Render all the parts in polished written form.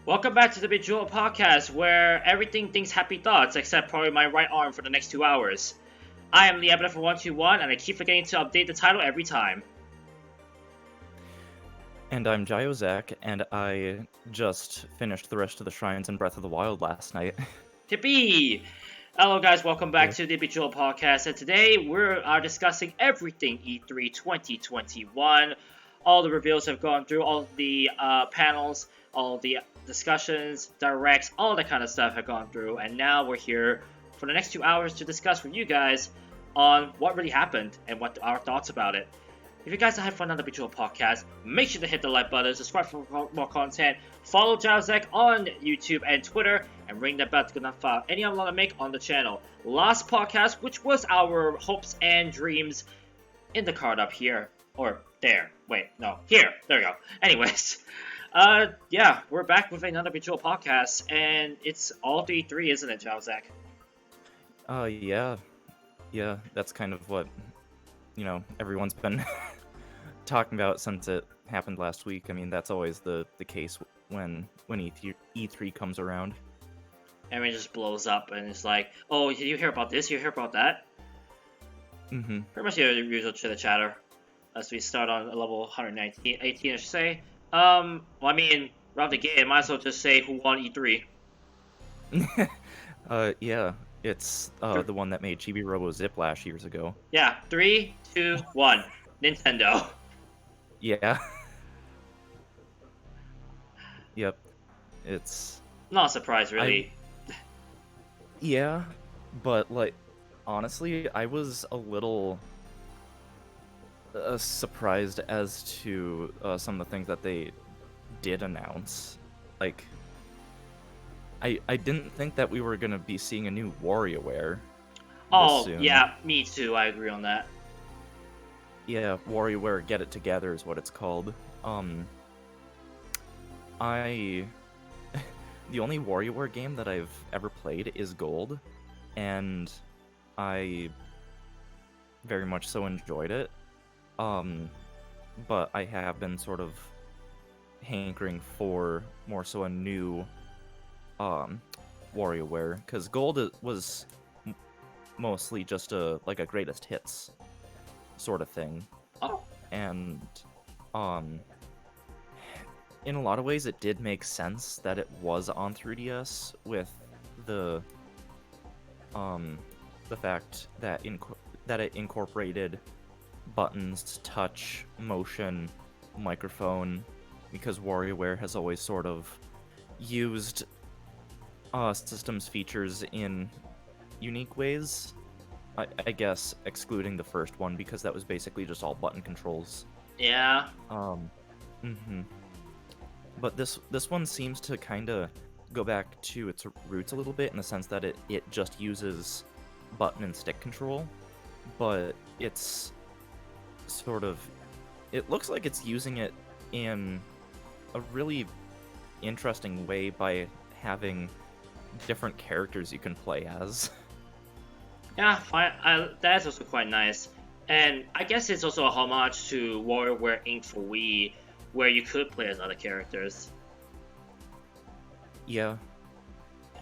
Welcome back to the Bejeweled podcast, where everything thinks happy thoughts except probably my right arm for the next 2 hours. I am the Ebony for 121, and I keep forgetting to update the title every time. And I'm Jaiozak, and I just finished the rest of the shrines in Breath of the Wild last night. Tippy! Hello guys, welcome back Yeah. to the Bejeweled podcast, and today we are discussing everything E3 2021. All the reveals have gone through, all the panels, all the discussions, directs, all that kind of stuff have gone through, and now we're here for the next 2 hours to discuss with you guys on what really happened and what our thoughts about it. If you guys have fun on the Bejeweled podcast, make sure to hit the like button, subscribe for more content, follow Jaiozak on YouTube and Twitter, and ring that bell to get notified any upload I make on the channel. Last podcast, which was our hopes and dreams, in the card up here. Or there. Wait, no. Here. There we go. Anyways. Yeah, we're back with another Bejeweled podcast, and it's all D3, isn't it, Jaiozak? Yeah, that's kind of what, everyone's been talking about since it happened last week. I mean, that's always the case when E3 comes around. Everyone just blows up, and it's like, oh, did you hear about this? You hear about that? Mm-hmm. Pretty much your usual chitter-chatter as we start on level 119, 18, I should say. Well, I mean, around the game, might as well just say who won E3. Yeah, it's the one that made Chibi Robo Ziplash years ago. Yeah, 3, 2, 1. Nintendo. Yeah. Yep. It's... Not a surprise, really. Yeah, but, honestly, I was a little surprised as to some of the things that they did announce. Like, I didn't think that we were going to be seeing a new WarioWare Oh, soon. yeah, me too, I agree on that. Yeah, WarioWare Get It Together is what it's called. The only WarioWare game that I've ever played is Gold, and I very much so enjoyed it. But I have been sort of hankering for more so a new WarioWare, because Gold was mostly just a greatest hits sort of thing. Oh. And in a lot of ways, it did make sense that it was on 3DS with the fact that it incorporated buttons, touch, motion, microphone, because WarioWare has always sort of used systems features in unique ways. I guess excluding the first one, because that was basically just all button controls. Yeah. But this one seems to kind of go back to its roots a little bit, in the sense that it just uses button and stick control, but it's sort of... It looks like it's using it in a really interesting way by having different characters you can play as. Yeah, that's also quite nice. And I guess it's also a homage to WarioWare Inc. for Wii, where you could play as other characters. Yeah.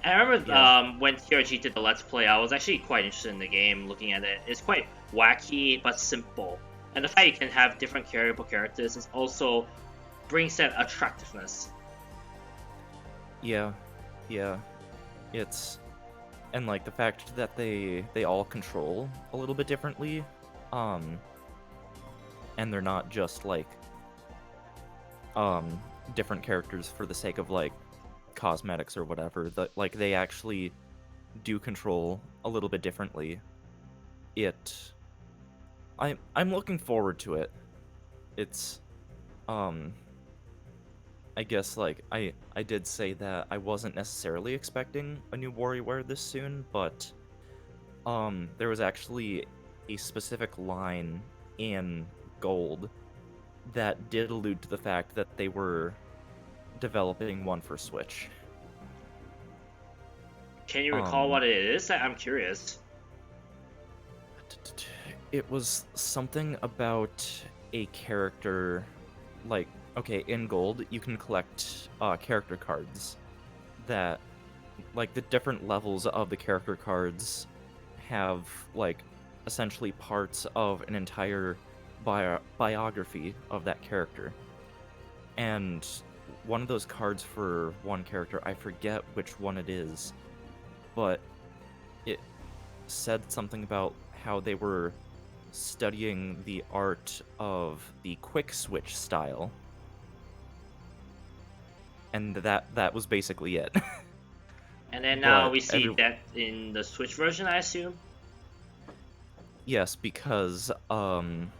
I remember when TRG did the Let's Play, I was actually quite interested in the game, looking at it. It's quite wacky, but simple. And the fact you can have different carryable characters is also brings that attractiveness. Yeah. It's... And, the fact that they all control a little bit differently, and they're not just, different characters for the sake of, cosmetics or whatever. They actually do control a little bit differently. I'm looking forward to it. It's, I guess, I did say that I wasn't necessarily expecting a new WarioWare this soon, but there was actually a specific line in Gold that did allude to the fact that they were developing one for Switch. Can you recall what it is? I'm curious. It was something about a character, okay, in Gold, you can collect character cards that, like, the different levels of the character cards have, like, essentially parts of an entire biography of that character. And one of those cards for one character, I forget which one it is, but it said something about how they were studying the art of the quick switch style, and that was basically it. And then now But we see that in the Switch version, I assume. yes, because um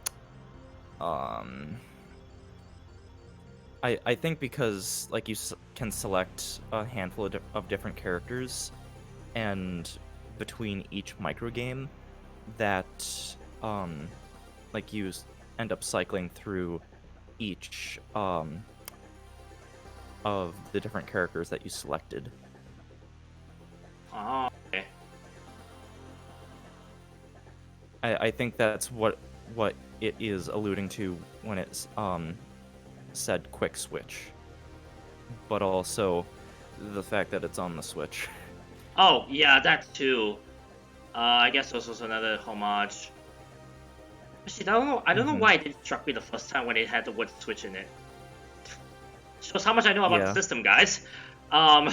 I think because, like, you can select a handful of different characters, and between each microgame, that like, you end up cycling through each of the different characters that you selected. Oh, okay. I think that's what it is alluding to when it's said quick switch, but also the fact that it's on the Switch. Oh, yeah, that too. I guess this was another homage. Actually, I don't know why it didn't struck me the first time when it had the word Switch in it. Shows how much I know about the system, guys. I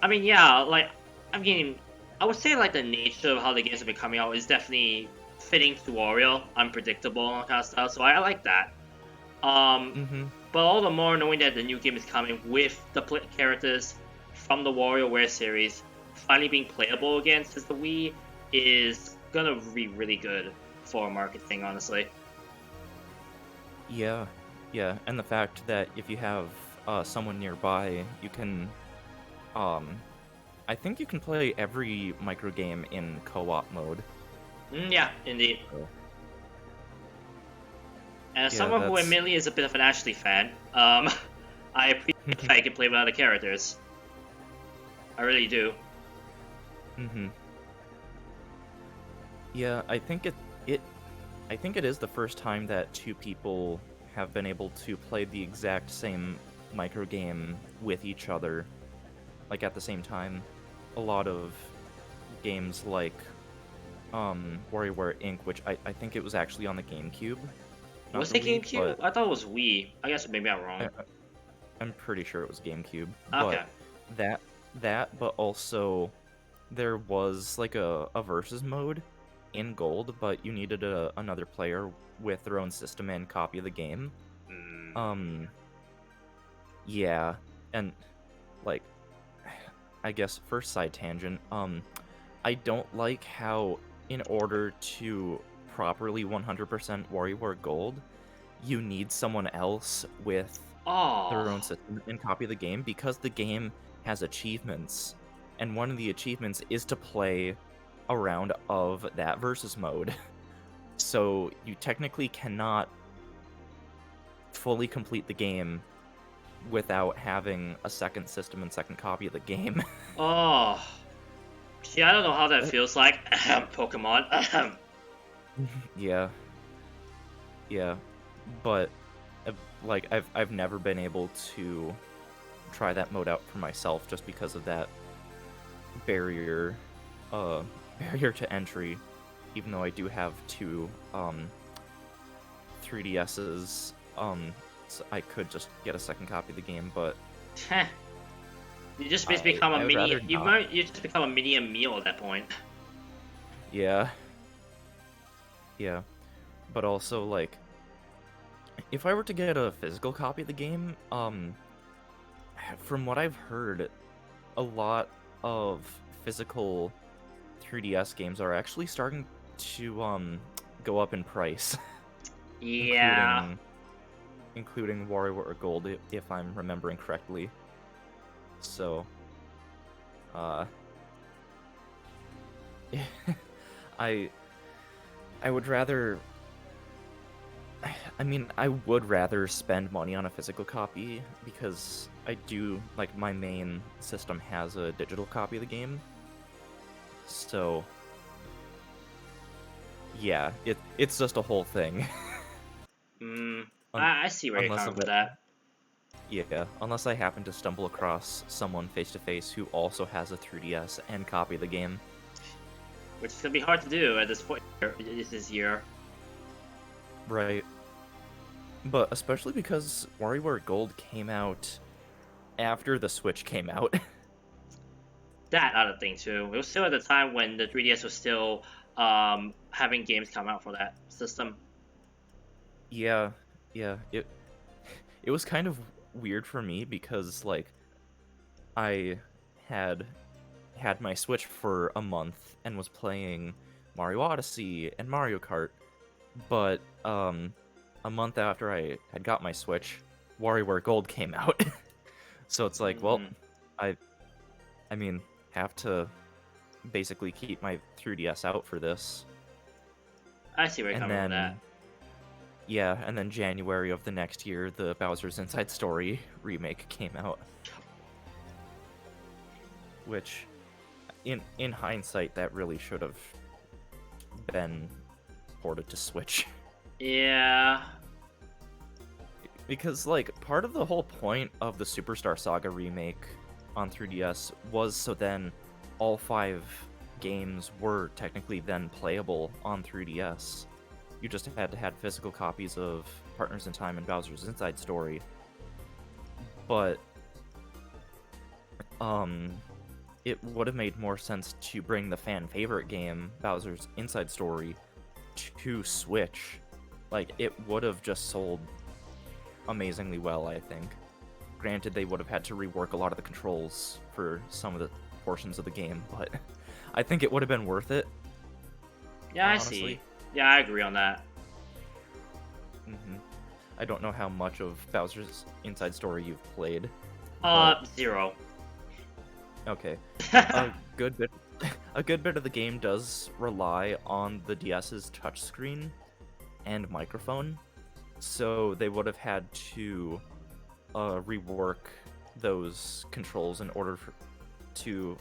mean, yeah, like, I mean, I would say, like, the nature of how the games have been coming out is definitely fitting to Wario, unpredictable and kind of stuff, so I like that. But all the more knowing that the new game is coming with the characters from the WarioWare series finally being playable again since the Wii is gonna be really good for marketing, honestly. Yeah, and the fact that if you have someone nearby, you can, I think you can play every microgame in co-op mode. Yeah, indeed. Oh. And as someone who admittedly is a bit of an Ashley fan, I appreciate the fact I can play with other characters. I really do. Yeah, I think it is the first time that two people have been able to play the exact same microgame with each other, like, at the same time. A lot of games like WarioWare Inc., which I think it was actually on the GameCube. Was it GameCube? I thought it was Wii. I guess maybe I'm wrong. I'm pretty sure it was GameCube. Okay. But but also there was, like, a versus mode in Gold, but you needed another player with their own system and copy of the game. Yeah, and, like, I guess first side tangent, I don't like how, in order to properly 100% WarioWare Gold, you need someone else with their own system and copy of the game, because the game has achievements, and one of the achievements is to play a round of that versus mode. So you technically cannot fully complete the game without having a second system and second copy of the game. Oh. See, I don't know how that feels like. Pokemon. Yeah. But, like, I've never been able to try that mode out for myself just because of that barrier to entry, even though I do have two 3DSs, so I could just get a second copy of the game, but you just basically become a mini. You just become a mini Emil at that point. Yeah, but also, like, if I were to get a physical copy of the game, from what I've heard, a lot of physical 3DS games are actually starting to go up in price. Yeah. Including WarioWare Gold, if I'm remembering correctly. So, I would rather. I mean, I would rather spend money on a physical copy, because I do, like, my main system has a digital copy of the game. So, yeah, it's just a whole thing. I see where you're Unless coming with that. yeah, unless I happen to stumble across someone face to face who also has a 3DS and copy the game. Which is gonna be hard to do at this point this year. Right. But especially because WarioWare Gold came out after the Switch came out. That other thing too. It was still at the time when the 3DS was still having games come out for that system. Yeah, yeah. It was kind of weird for me because like I had had my Switch for a month and was playing Mario Odyssey and Mario Kart, but a month after I had got my Switch, WarioWare Gold came out. So it's like, well, Mm, I I mean, have to basically keep my 3DS out for this. I see where you're And coming with that. then yeah, and then January of the next year, the Bowser's Inside Story remake came out, which in hindsight that really should have been ported to Switch. Yeah. Because like part of the whole point of the Superstar Saga remake on 3DS was so then all 5 games were technically then playable on 3DS. You just had to have physical copies of Partners in Time and Bowser's Inside Story. But it would have made more sense to bring the fan favorite game, Bowser's Inside Story, to Switch. Like, it would have just sold amazingly well, I think. Granted, they would have had to rework a lot of the controls for some of the portions of the game, but I think it would have been worth it. Yeah, I honestly. see. Yeah, I agree on that. I don't know how much of Bowser's Inside Story you've played. 0. Okay. A good bit of the game does rely on the DS's touchscreen and microphone, so they would have had to rework those controls in order to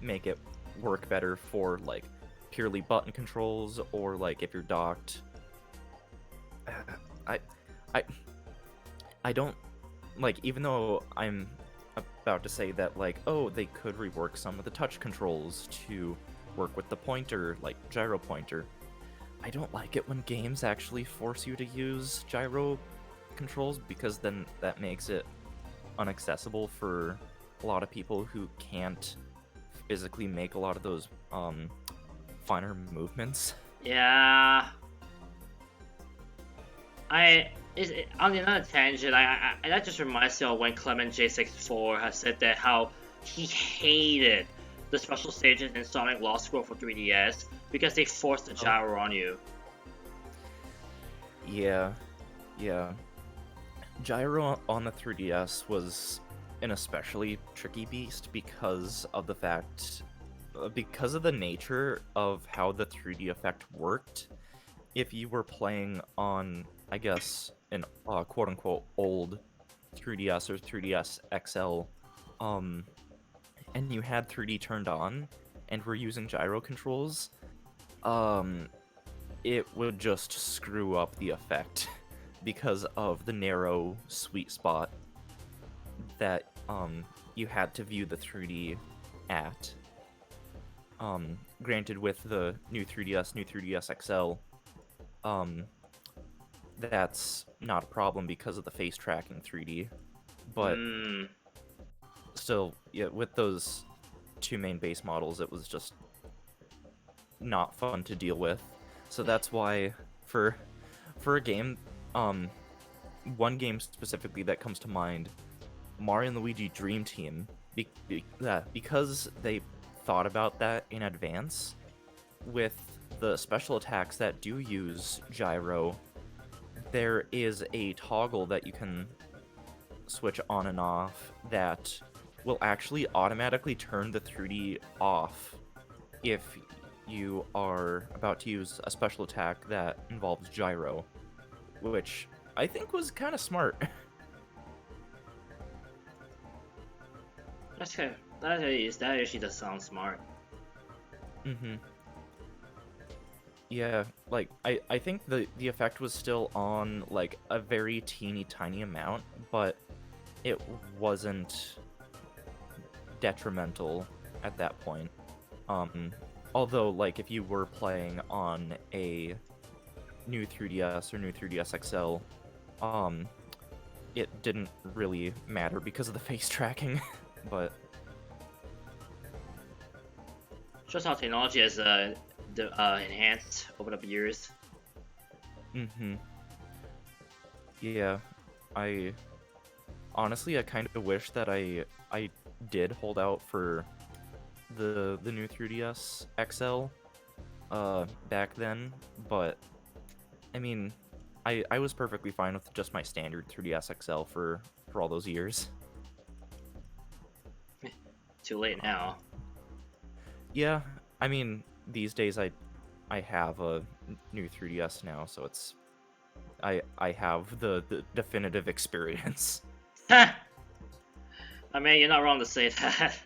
make it work better for like purely button controls, or like if you're docked. I don't like, even though I'm about to say that like, oh, they could rework some of the touch controls to work with the pointer, like gyro pointer. I don't like it when games actually force you to use gyro controls, because then that makes it inaccessible for a lot of people who can't physically make a lot of those finer movements. Yeah. On another tangent, that just reminds me of when Clement J64 has said that how he hated the special stages in Sonic Lost World for 3DS because they forced the gyro on you. Yeah. Gyro on the 3DS was an especially tricky beast because of the fact, because of the nature of how the 3D effect worked. If you were playing on, I guess, an quote-unquote old 3DS or 3DS XL, and you had 3D turned on and were using gyro controls, it would just screw up the effect because of the narrow sweet spot that you had to view the 3D at. Granted, with the new 3DS XL, that's not a problem because of the face tracking 3D, but still, yeah, with those 2 main base models, it was just not fun to deal with. So that's why for a game, one game specifically that comes to mind, Mario and Luigi Dream Team, because they thought about that in advance, with the special attacks that do use gyro, there is a toggle that you can switch on and off that will actually automatically turn the 3D off if you are about to use a special attack that involves gyro, which I think was kind of smart. That's good. That actually does sound smart. Yeah, like I think the effect was still on like a very teeny tiny amount, but it wasn't detrimental at that point. Um, Although like if you were playing on a new 3DS or new 3DS XL, um, it didn't really matter because of the face tracking, but Shows how technology has enhanced over the years. yeah, I honestly I kind of wish that I did hold out for the new 3DS XL back then, but I mean, I was perfectly fine with just my standard 3DS XL for all those years. Too late now. Yeah, I mean, these days I have a new 3DS now, so it's I have the definitive experience. I mean, you're not wrong to say that.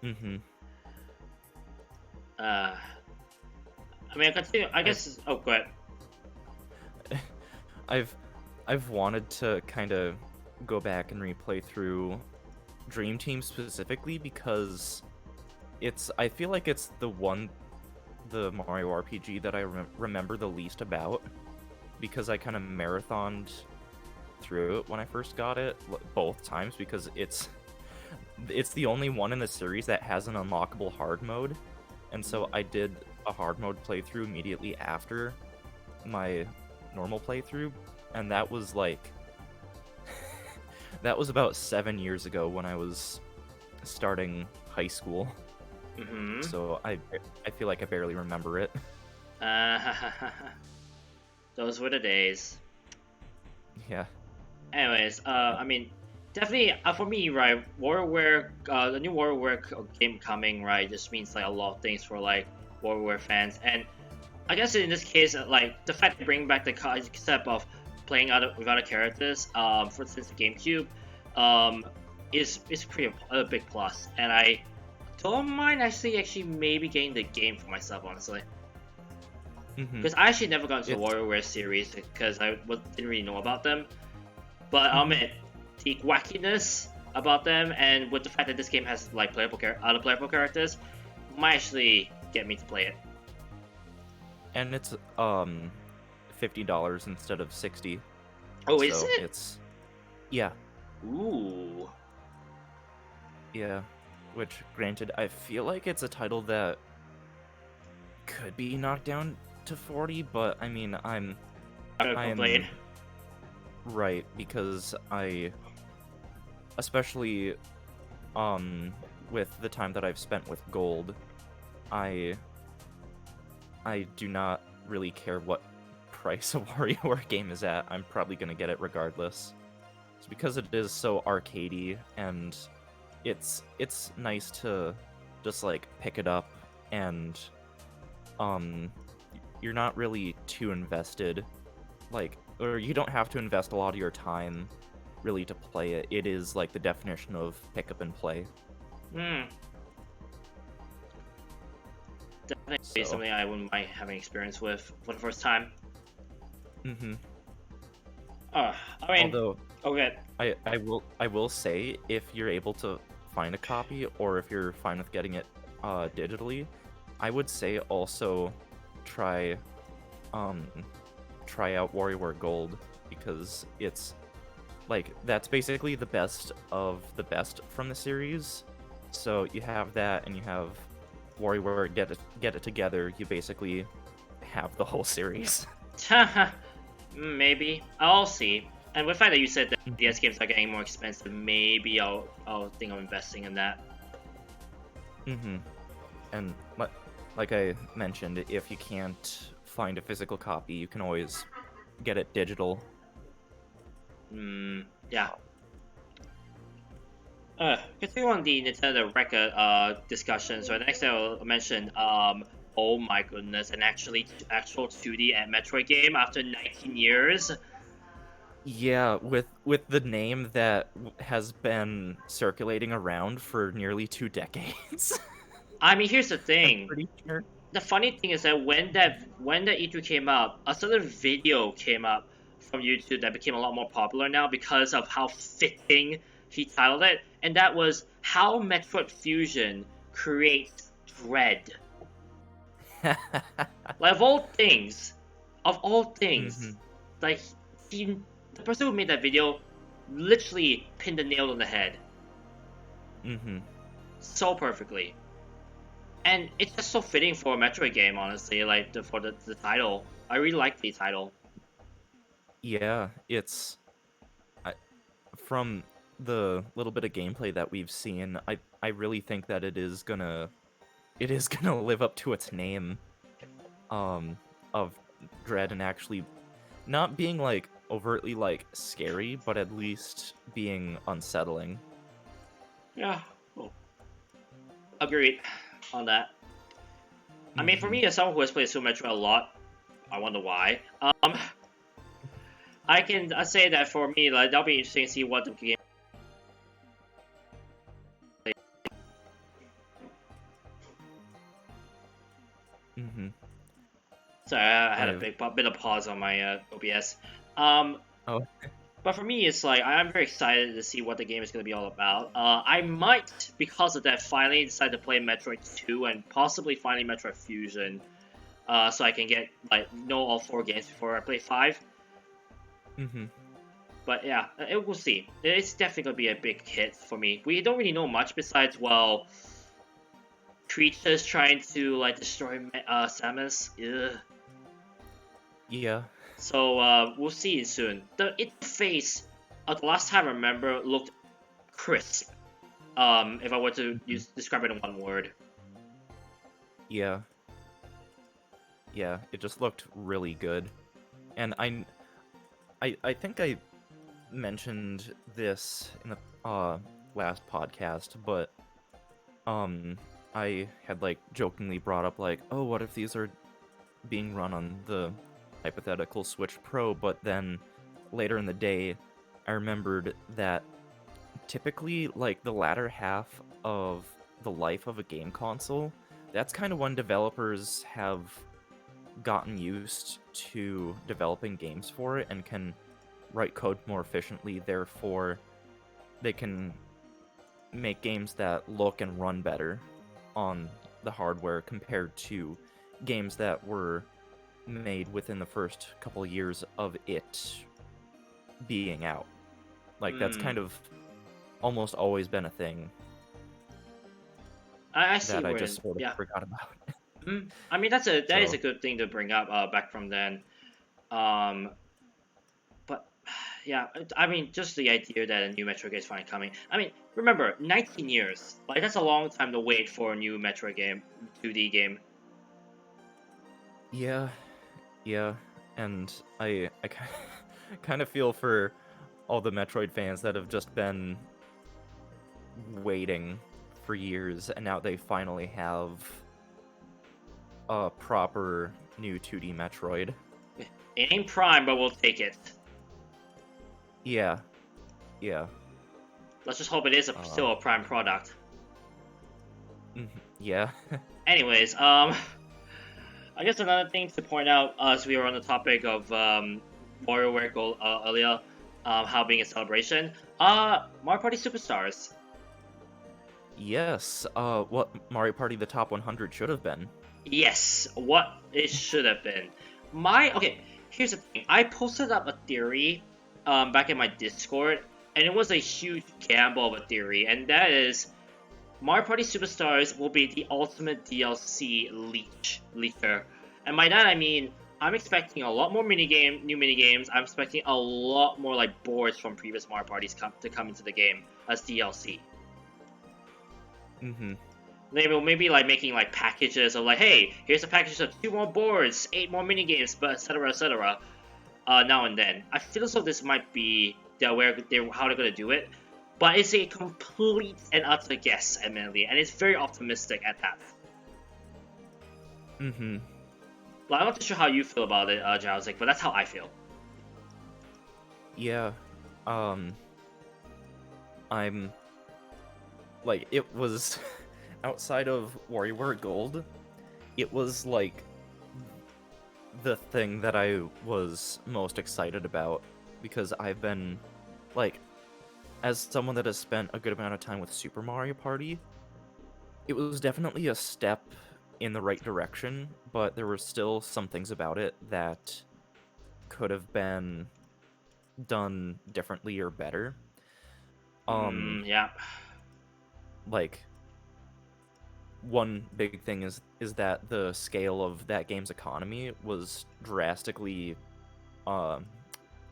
Mm-hmm. I mean, I continue. I guess. Oh, go ahead. I've wanted to kind of go back and replay through Dream Team specifically because I feel like it's the Mario RPG that I remember the least about, because I kind of marathoned through it when I first got it both times, because it's the only one in the series that has an unlockable hard mode, and so I did a hard mode playthrough immediately after my normal playthrough, and that was like that was about 7 years ago when I was starting high school. Mm-hmm. So I feel like I barely remember it. Those were the days. Yeah. Anyways, I mean, definitely for me, right? WarioWare, the new WarioWare game coming, right, just means like a lot of things for like WarioWare fans, and I guess in this case, like the fact they bring back the concept of playing with other characters, for instance, the GameCube, is pretty a big plus, and I don't mind actually maybe getting the game for myself, honestly. Because I actually never got into the WarioWare series because I didn't really know about them. But the wackiness about them, and with the fact that this game has like other playable characters, might actually get me to play it. And it's $50 instead of $60. Oh, is it? It's yeah. Ooh. Yeah. Which, granted, I feel like it's a title that could be knocked down to 40, but I mean, I'm right, because especially with the time that I've spent with Gold, I do not really care what price a WarioWare game is at. I'm probably gonna get it regardless. It's because it is so arcadey, and it's nice to just like pick it up, and you're not really too invested, like, or you don't have to invest a lot of your time really to play it. It is like the definition of pick up and play. Definitely something I wouldn't mind having experience with for the first time. I mean, although okay. I will say, if you're able to find a copy, or if you're fine with getting it digitally, I would say also try out WarioWare Gold, because it's like that's basically the best of the best from the series. So you have that, and you have WarioWare Get It Together. You basically have the whole series. Maybe I'll see. And with the fact that you said that DS games are getting more expensive, maybe I'll think of investing in that. And like I mentioned, if you can't find a physical copy, you can always get it digital. Yeah. Continue on the Nintendo record discussion. So the next thing I'll mention, oh my goodness, an actual 2D and Metroid game after 19 years. Yeah, with the name that has been circulating around for nearly 2 decades. I mean, here's the thing. I'm pretty sure. the funny thing is that when that E3 came up, a certain video came up from YouTube that became a lot more popular now because of how fitting he titled it, and that was how Metroid Fusion creates dread. Like of all things, Mhm. like he, the person who made that video, literally pinned the nail on the head Mhm. so perfectly. And it's just so fitting for a Metroid game, honestly. Like for the title, I really like the title. Yeah, it's I, from the little bit of gameplay that we've seen, I really think that it is gonna live up to its name um of dread and actually not being like overtly like scary, but at least being unsettling. Yeah, oh, agreed on that. I mean, for Mhm. me, as someone who has played Super Metroid a lot, I wonder why. I can say that for me, like that'll be interesting to see what the game. Mhm. Sorry, I had a I've bit of pause on my OBS. Um, oh but for me, it's like I'm very excited to see what the game is going to be all about. I might, because of that, finally decide to play Metroid 2 and possibly finally Metroid Fusion, so I can get like know all 4 games before I play 5. Mhm. But yeah, we'll see. It's definitely gonna be a big hit for me. We don't really know much besides, well, creatures trying to like destroy Samus. Ugh. Yeah. So we'll see soon. The interface, the last time I remember, looked crisp. If I were to Mhm. describe it in one word. Yeah. Yeah, it just looked really good. And I think I mentioned this in the last podcast, but um I had like jokingly brought up like, "Oh, what if these are being run on the hypothetical Switch Pro?" But then later in the day, I remembered that typically like the latter half of the life of a game console, that's kind of when developers have gotten used to developing games for it and can write code more efficiently. Therefore, they can make games that look and run better on the hardware compared to games that were made within the first couple of years of it being out. Like that's Hmm. kind of almost always been a thing I see that I where. just sort of Yeah. forgot about. I mean, that is So, a good thing to bring up back from then. Um, but yeah, I mean, just the idea that a new Metro game is finally coming. I mean, remember, 19 years. Like that's a long time to wait for a new Metro game, 2D game. yeah, yeah, and I kind of feel for all the Metroid fans that have just been waiting for years, and now they finally have a proper new 2D Metroid. It ain't Prime, but we'll take it. Yeah, yeah, Let's just hope it is uh, still a Prime product. yeah, Anyways, I guess another thing to point out as we were on the topic of WarioWare Gold earlier, how being a celebration. Mario Party Superstars. yes. What Mario Party the Top 100 should have been. Yes, what it should have been. Okay, here's the thing. I posted up a theory back in my Discord, and it was a huge gamble of a theory, and that is Mario Party Superstars will be the ultimate DLC leaker. And by that I mean I'm expecting a lot more new minigames. I'm expecting a lot more like boards from previous Mario Parties to come into the game as DLC. Mm-hmm. Maybe like making like packages of like, hey, here's a package of 2 more boards, 8 more minigames, but etc. etc. Now and then. I feel as though this might be how they're gonna do it, but it's a complete and utter guess, admittedly, and it's very optimistic at that. Mm-hmm. Like, I'm not too sure how you feel about it, Jowzik, but that's how I feel. Yeah. Um, I'm like it was outside of WarioWare Gold. it was like the thing that I was most excited about, because I've been like, as someone that has spent a good amount of time with Super Mario Party, it was definitely a step in the right direction, but there were still some things about it that could have been done differently or better. Yeah. Like, one big thing is that the scale of that game's economy was drastically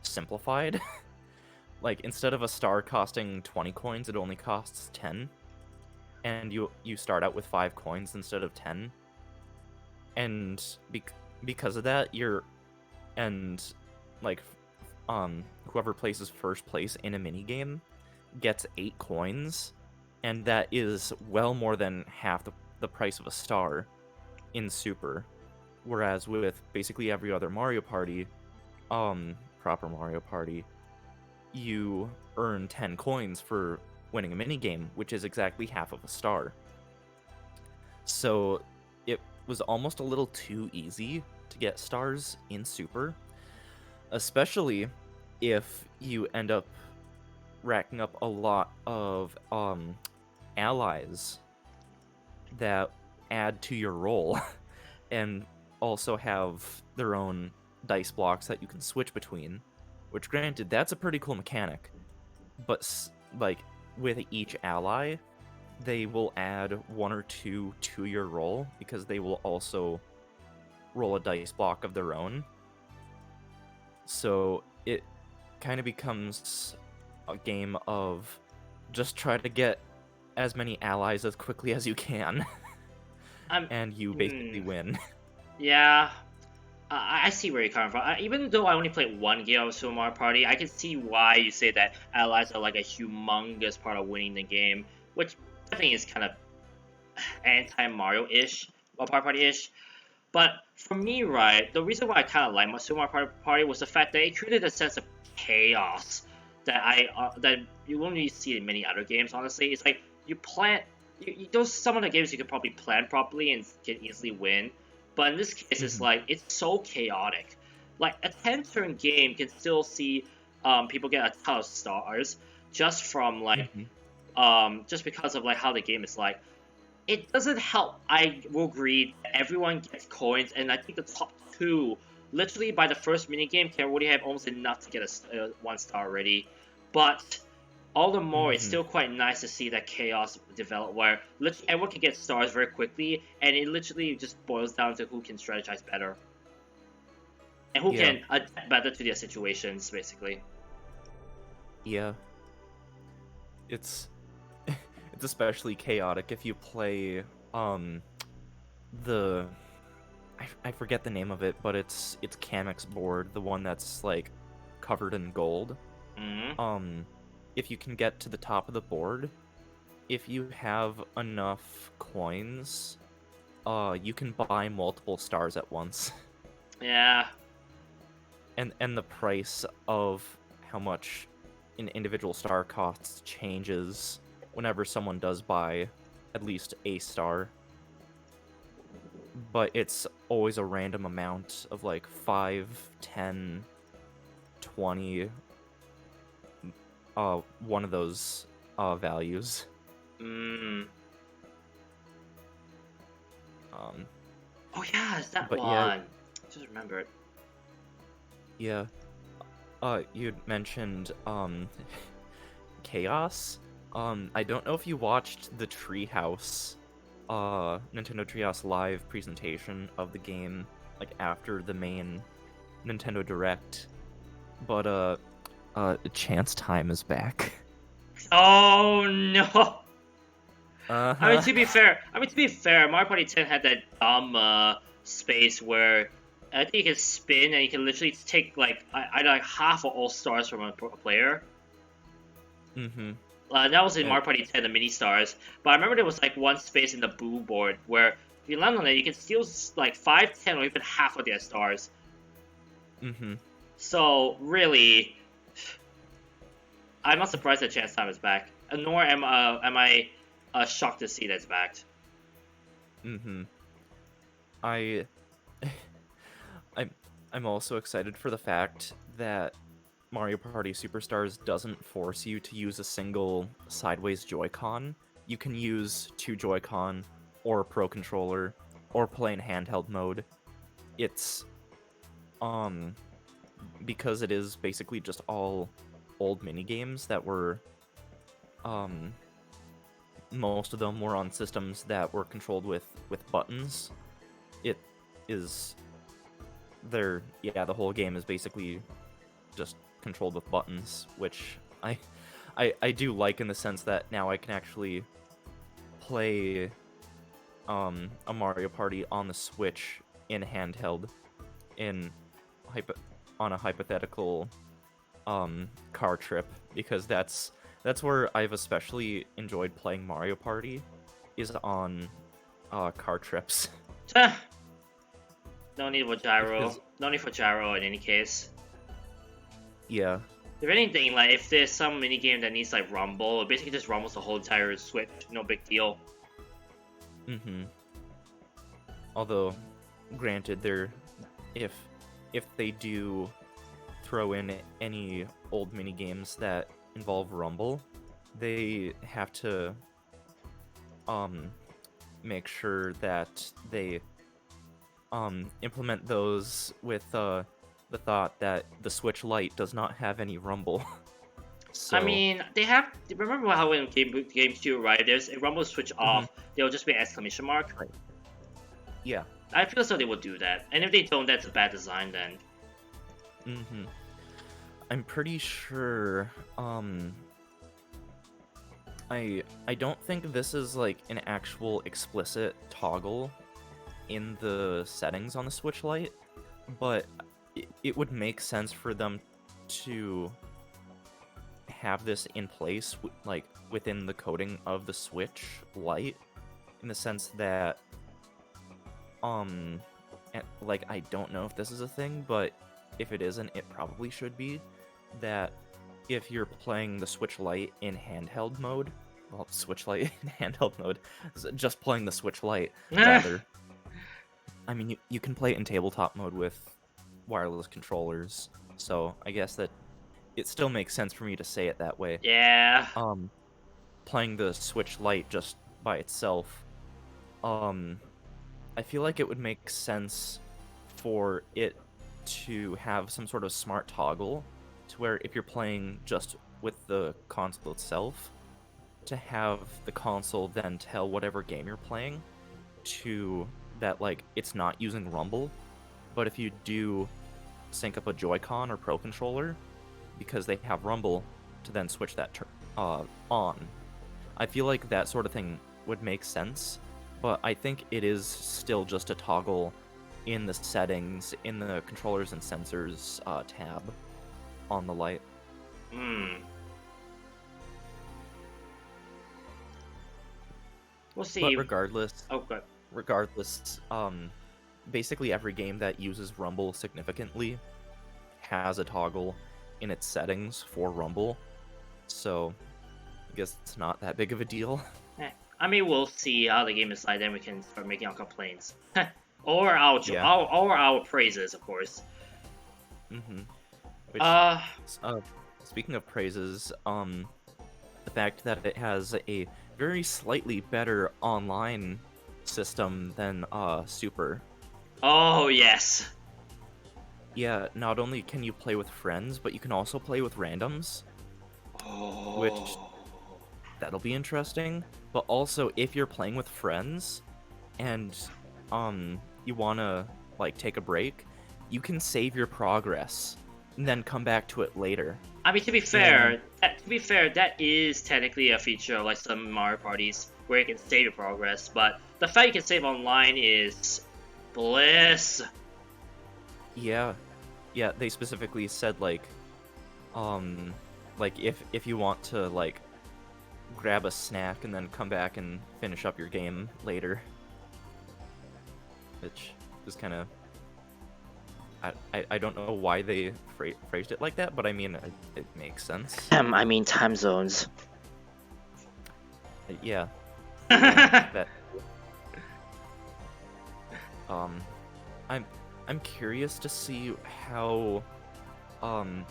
simplified. Like, instead of a star costing 20 coins, it only costs 10. And you start out with 5 coins instead of 10. And because of that, like, whoever places first place in a minigame gets 8 coins, and that is well more than half the price of a star in Super. Whereas with basically every other Mario Party, proper Mario Party, you earn 10 coins for winning a minigame, which is exactly half of a star. So it was almost a little too easy to get stars in Super, especially if you end up racking up a lot of allies that add to your roll and also have their own dice blocks that you can switch between, which, granted, that's a pretty cool mechanic, but like, with each ally, they will add 1 or 2 to your roll, because they will also roll a dice block of their own. So it kind of becomes a game of just try to get as many allies as quickly as you can, and you basically win. Yeah, I see where you're coming from. Even though I only played one game of Super Mario Party, I can see why you say that allies are like a humongous part of winning the game, which I think is kind of anti-Mario-ish, or Mario Party-ish. But for me, right, the reason why I kind of like my Super Mario Party was the fact that it created a sense of chaos that you won't really see in many other games. Honestly, it's like you plan. Those some of the games you can probably plan properly and can easily win, but in this case, it's like it's so chaotic. Like a 10-turn game can still see people get a ton of stars just from like just because of like how the game is like. It doesn't help. I will agree that everyone gets coins, and I think the top 2, literally by the first minigame, can already have almost enough to get a 1 star already. But all the more, it's still quite nice to see that chaos develop, where literally everyone can get stars very quickly, and it literally just boils down to who can strategize better. And who can adapt better to their situations, basically. Yeah. It's especially chaotic if you play the I forget the name of it, but it's Kamek's board, the one that's like covered in gold. If you can get to the top of the board, if you have enough coins, you can buy multiple stars at once. Yeah. And the price of how much an individual star costs changes whenever someone does buy at least a star. But it's always a random amount of like 5, 10, 20, one of those values. Oh yeah, it's that one. Yeah, Just remembered. Yeah. You'd mentioned Chaos. I don't know if you watched the Treehouse, Nintendo Treehouse live presentation of the game, like after the main Nintendo Direct, but Chance Time is back. Oh no! Uh-huh. I mean, to be fair, Mario Party 10 had that dumb space where I think you can spin and you can literally take like either like half or all stars from a player. That was in Mario Party 10, the mini stars. But I remember there was like one space in the Boo board where if you land on it, you can steal like 5, 10, or even half of their stars. So really, I'm not surprised that Chance Time is back. Nor am I shocked to see that it's back. I I'm I'm also excited for the fact that Mario Party Superstars doesn't force you to use a single sideways Joy-Con. You can use two Joy-Con or a Pro Controller or play in handheld mode. It's because it is basically just all old mini games that were most of them were on systems that were controlled with buttons. It is the whole game is basically just controlled with buttons, which I do like in the sense that now I can actually play a Mario Party on the Switch in handheld on a hypothetical car trip, because that's where I've especially enjoyed playing Mario Party, is on car trips. No need for gyro. Because- No need for gyro in any case. Yeah. If anything, like if there's some mini game that needs like rumble, it basically just rumbles the whole entire Switch. No big deal. Although, granted, if they do throw in any old mini games that involve rumble, they have to make sure that they implement those with the thought that the Switch Lite does not have any rumble. So, I mean, they have. Remember how when GameCube, right? There's a rumble switch off. They'll just be an exclamation mark. Right. Yeah. I feel as though they would do that, and if they don't, that's a bad design then. I'm pretty sure. I don't think this is like an actual explicit toggle in the settings on the Switch Lite, but it would make sense for them to have this in place, like within the coding of the Switch Lite, in the sense that, like, I don't know if this is a thing, but if it isn't, it probably should be, that if you're playing the Switch Lite in handheld mode, well, Switch Lite in handheld mode, just playing the Switch Lite, rather. I mean, you can play it in tabletop mode with wireless controllers, so I guess that it still makes sense for me to say it that way. Yeah. Playing the Switch Lite just by itself, I feel like it would make sense for it to have some sort of smart toggle to where if you're playing just with the console itself, to have the console then tell whatever game you're playing to that, like, it's not using rumble, but if you do sync up a Joy-Con or Pro Controller, because they have rumble, to then switch that on. I feel like that sort of thing would make sense, but I think it is still just a toggle in the settings, in the controllers and sensors tab on the Lite. We'll see. But regardless, Oh, good. Basically every game that uses rumble significantly has a toggle in its settings for rumble, so I guess it's not that big of a deal. I mean, we'll see how the game is like, then we can start making our complaints. or our praises, of course. Which, speaking of praises, the fact that it has a very slightly better online system than Super. Oh, yes. Yeah, not only can you play with friends, but you can also play with randoms. Oh. Which, that'll be interesting. But also, if you're playing with friends, and you wanna, like, take a break, you can save your progress, and then come back to it later. I mean, to be fair, that is technically a feature of like some Mario parties where you can save your progress, but the fact you can save online is bliss. Yeah, they specifically said, like if you want to, like, grab a snack and then come back and finish up your game later, which is kind of, I don't know why they phrased it like that, but I mean, it makes sense. I mean time zones. Yeah. That. Um, I'm I'm curious to see um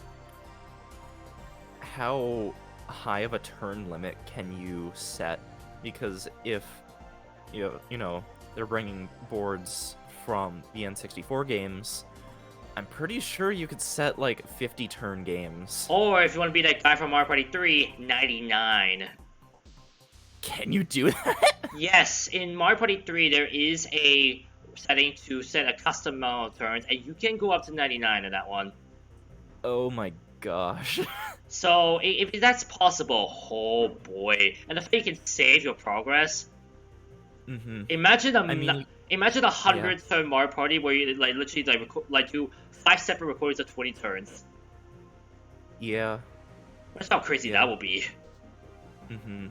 how high of a turn limit can you set, because if you know they're bringing boards from the N64 games, I'm pretty sure you could set like 50 turn games. Or if you want to be that guy from Mario Party 3, 99. Can you do that? Yes, in Mario Party 3, there is a setting to set a custom amount of turns, and you can go up to 99 in that one. Oh my gosh. So, if that's possible, oh boy. And the fact you can save your progress. Mm-hmm. Imagine I mean, imagine a yeah. 100 turn Mario Party where you like literally like do 5 separate recordings of 20 turns. Yeah. That's how crazy Yeah. that will be. Mm-hmm.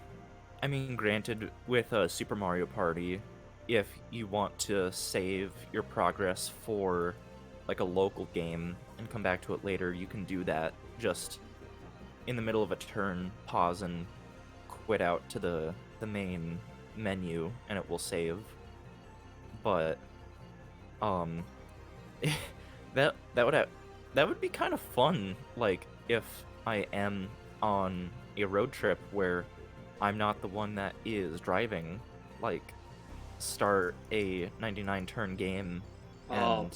I mean, granted, with Super Mario Party, if you want to save your progress for like a local game and come back to it later, you can do that. Just in the middle of a turn, pause and quit out to the main menu, and it will save. But um, that would be kind of fun. Like if I am on a road trip where I'm not the one that is driving, like start a 99 turn game, Oh and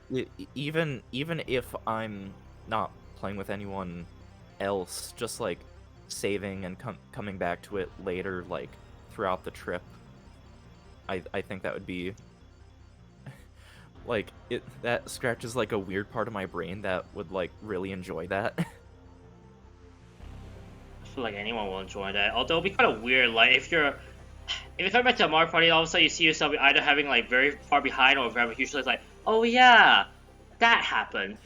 boy. even if I'm not playing with anyone else, just like saving and coming back to it later, like throughout the trip, I think that would be like that scratches like a weird part of my brain that would like really enjoy that. I feel like anyone will enjoy that. Although it'll be kind of weird, like if you're coming back to a Mario Party, all of a sudden you see yourself either having like very far behind or have a huge list, like, oh yeah, that happened.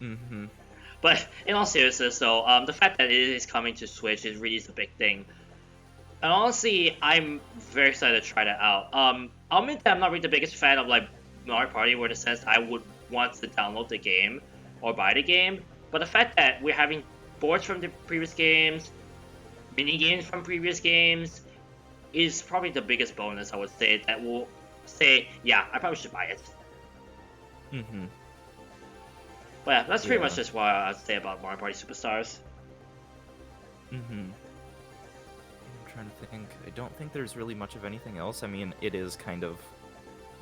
Mm-hmm. But in all seriousness, though, the fact that it is coming to Switch is really the big thing. And honestly, I'm very excited to try that out. I'll admit that I'm not really the biggest fan of like Mario Party, where in the sense I would want to download the game or buy the game. But the fact that we're having boards from the previous games, mini games from previous games, is probably the biggest bonus I would say that will say, yeah, I probably should buy it. Mm-hmm. But yeah, that's pretty Yeah. much just what I'd say about Mario Party Superstars. Mm-hmm. I'm trying to think. I don't think there's really much of anything else. I mean, it is kind of,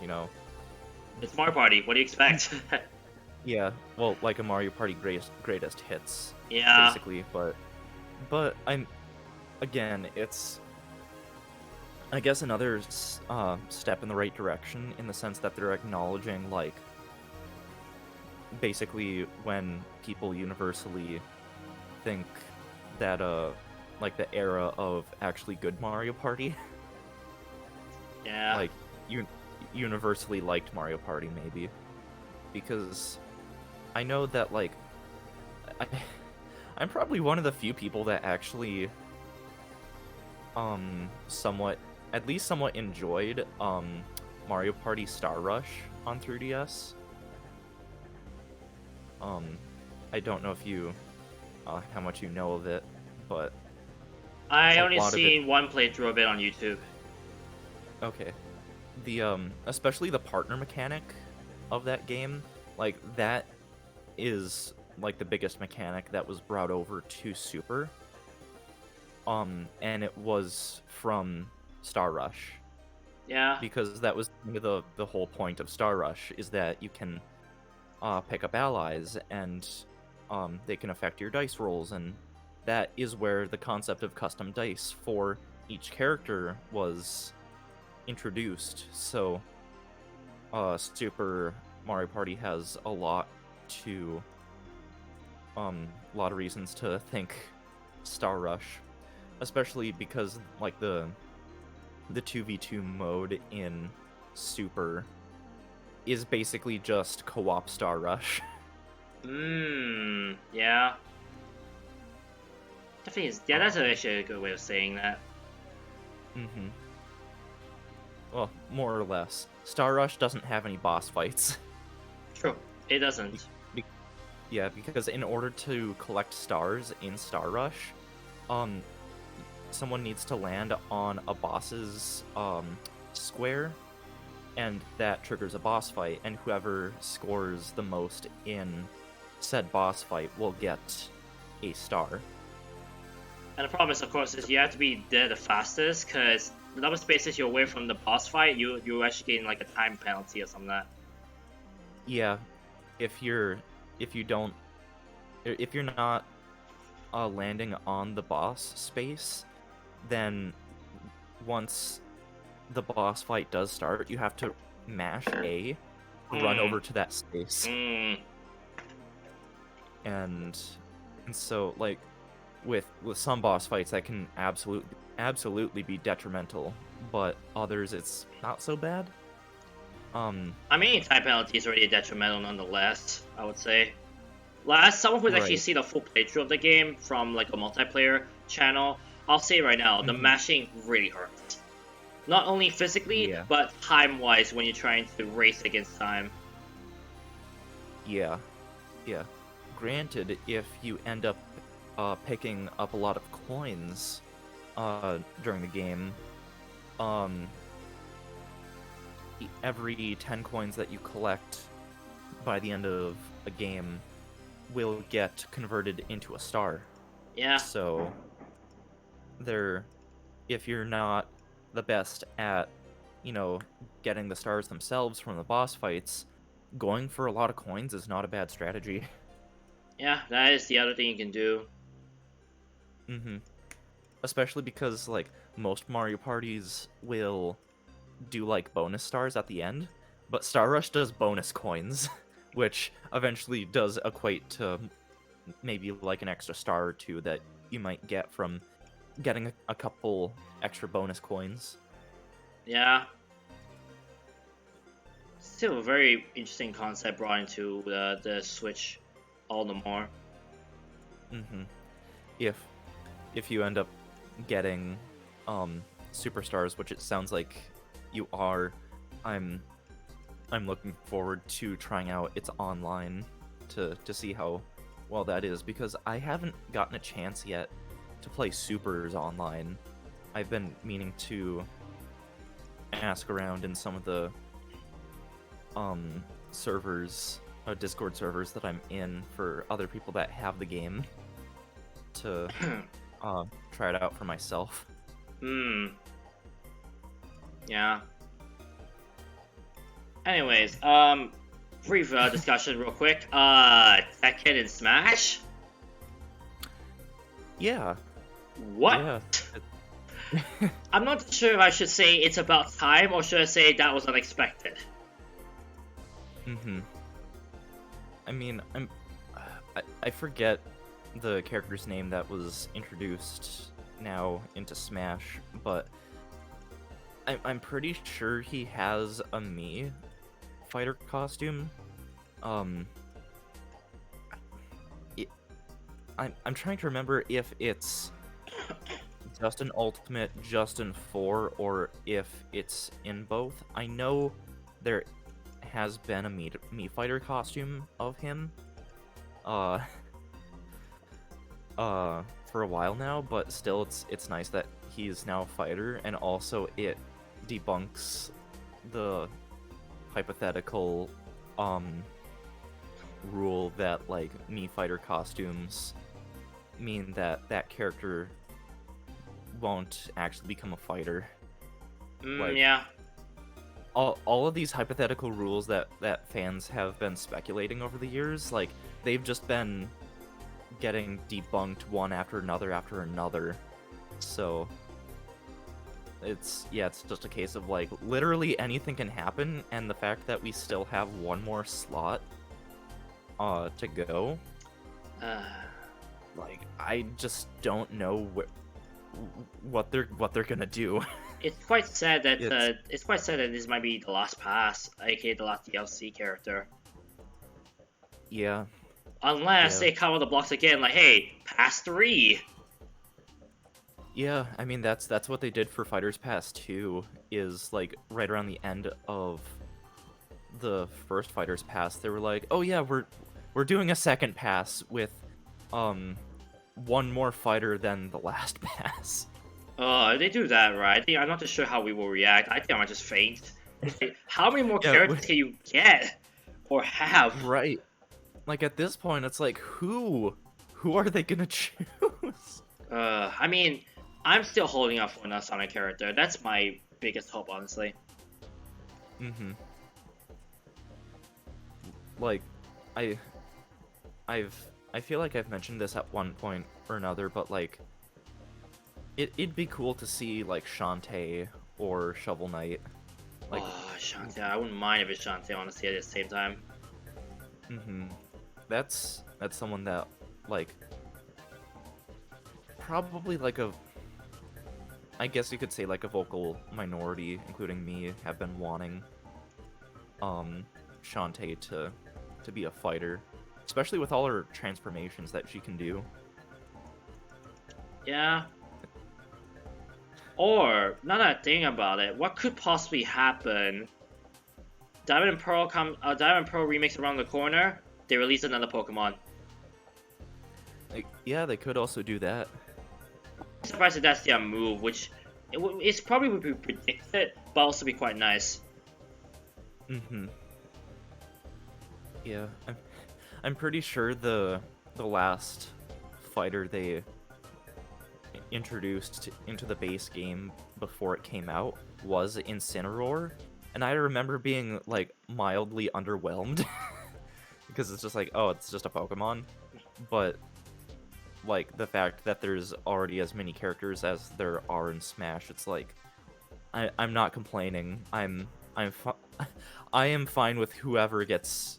you know, It's Mario Party. What do you expect? yeah, well, like a Mario Party greatest hits, Yeah. basically. But I'm again, it's I guess another step in the right direction, in the sense that they're acknowledging, like, basically when people universally think that like the era of actually good Mario Party, Yeah. like universally liked Mario Party, maybe, because I know that like I, I'm probably one of the few people that actually somewhat, at least somewhat, enjoyed Mario Party Star Rush on 3DS. I don't know if you how much you know of it, but I a only lot of it. seen one playthrough of it on YouTube. Okay. The especially the partner mechanic of that game, like that is like the biggest mechanic that was brought over to Super. And it was from Star Rush, Yeah. because that was the whole point of Star Rush, is that you can pick up allies, and they can affect your dice rolls, and that is where the concept of custom dice for each character was introduced. So Super Mario Party has a lot of reasons to think Star Rush, especially because like the 2v2 mode in Super is basically just co-op Star Rush. Yeah. The thing is, yeah, that's actually a good way of saying that. Mm-hmm. Well, more or less. Star Rush doesn't have any boss fights. True. It doesn't. Yeah, because in order to collect stars in Star Rush, someone needs to land on a boss's square, and that triggers a boss fight, and whoever scores the most in said boss fight will get a star. And the problem is, of course, is you have to be there the fastest, because the number of spaces you're away from the boss fight, you're actually getting like a time penalty or something like that. Yeah, if you don't, if you're not landing on the boss space, then once the boss fight does start, you have to mash A, run over to that space, and so like with some boss fights that can absolutely be detrimental, but others it's not so bad. I mean, time penalty is already detrimental nonetheless, I would say. As someone who's actually Right. seen a full playthrough of the game from like a multiplayer channel, I'll say right now, the mashing really hurts. Not only physically, Yeah. but time-wise when you're trying to race against time. Yeah. Granted, if you end up picking up a lot of coins during the game, every 10 coins that you collect by the end of a game will get converted into a star. Yeah. So if you're not the best at, getting the stars themselves from the boss fights, going for a lot of coins is not a bad strategy. Yeah, that is the other thing you can do. Especially because, like, most Mario parties will do, like, bonus stars at the end, but Star Rush does bonus coins, which eventually does equate to maybe, like, an extra star or two that you might get from getting a couple extra bonus coins. Yeah. Still a very interesting concept brought into the Switch all the more. If you end up getting superstars, which it sounds like you are, I'm looking forward to trying out its online to see how well that is, because I haven't gotten a chance yet to play Supers online. I've been meaning to ask around in some of the servers, Discord servers that I'm in, for other people that have the game to try it out for myself. Yeah. Anyways, brief discussion real quick. Tekken and Smash? Yeah. What? Yeah. I'm not sure if I should say it's about time, or should I say that was unexpected. I mean, I forget the character's name that was introduced now into Smash, but I'm pretty sure he has a Mii fighter costume. I'm trying to remember if it's just an Ultimate, just in 4, or if it's in both. I know there has been a Mii fighter costume of him for a while now, but still it's nice that he's now a fighter, and also it debunks the hypothetical rule that, like, Mii fighter costumes mean that character won't actually become a fighter. Yeah. All of these hypothetical rules that fans have been speculating over the years, like, they've just been getting debunked one after another. So it's just a case of, like, literally anything can happen, and the fact that we still have one more slot to go, like, I just don't know what they're gonna do. It's quite sad that this might be the last pass, aka the last DLC character. Yeah. Unless they cover the blocks again, like, hey, pass 3. Yeah, I mean, that's what they did for Fighters Pass 2, is, like, right around the end of the first Fighters Pass, they were like, oh yeah, we're doing a second pass with one more fighter than the last pass. If they do that, right, I'm not too sure how we will react. I think I might just faint. Like, how many more Yeah, characters can you get or have? right. Like at this point, it's like who are they gonna choose? I mean, I'm still holding out for another Sonic character. That's my biggest hope, honestly. Mm-hmm. Like, I, I've, I feel like I've mentioned this at one point or another, but like, it'd be cool to see like Shantae or Shovel Knight. Like, Oh, Shantae. I wouldn't mind if it's Shantae, honestly, at the same time. mm-hmm. That's someone that like probably like a, I guess you could say like a vocal minority, including me, have been wanting Shantae to be a fighter, especially with all her transformations that she can do. Yeah. Or, now that I think about it, what could possibly happen? Diamond and Pearl Diamond and Pearl remix around the corner. They release another Pokemon. Like, yeah, they could also do that. I'm surprised if that's their move, which it's probably would be predicted, but also be quite nice. Mm-hmm. Yeah, I'm pretty sure the last fighter they introduced into the base game before it came out was Incineroar, and I remember being like mildly underwhelmed because it's just like, oh, it's just a Pokemon, but like the fact that there's already as many characters as there are in Smash, it's like I'm not complaining. I am fine with whoever gets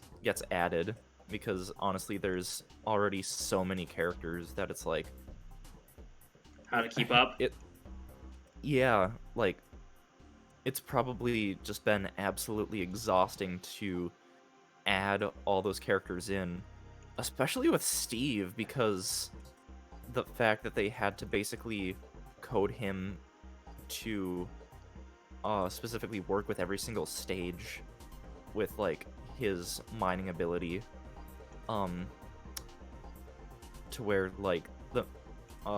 added, because honestly there's already so many characters that it's like How to keep up? yeah, like it's probably just been absolutely exhausting to add all those characters in, especially with Steve, because the fact that they had to basically code him to specifically work with every single stage with like his mining ability, to where like the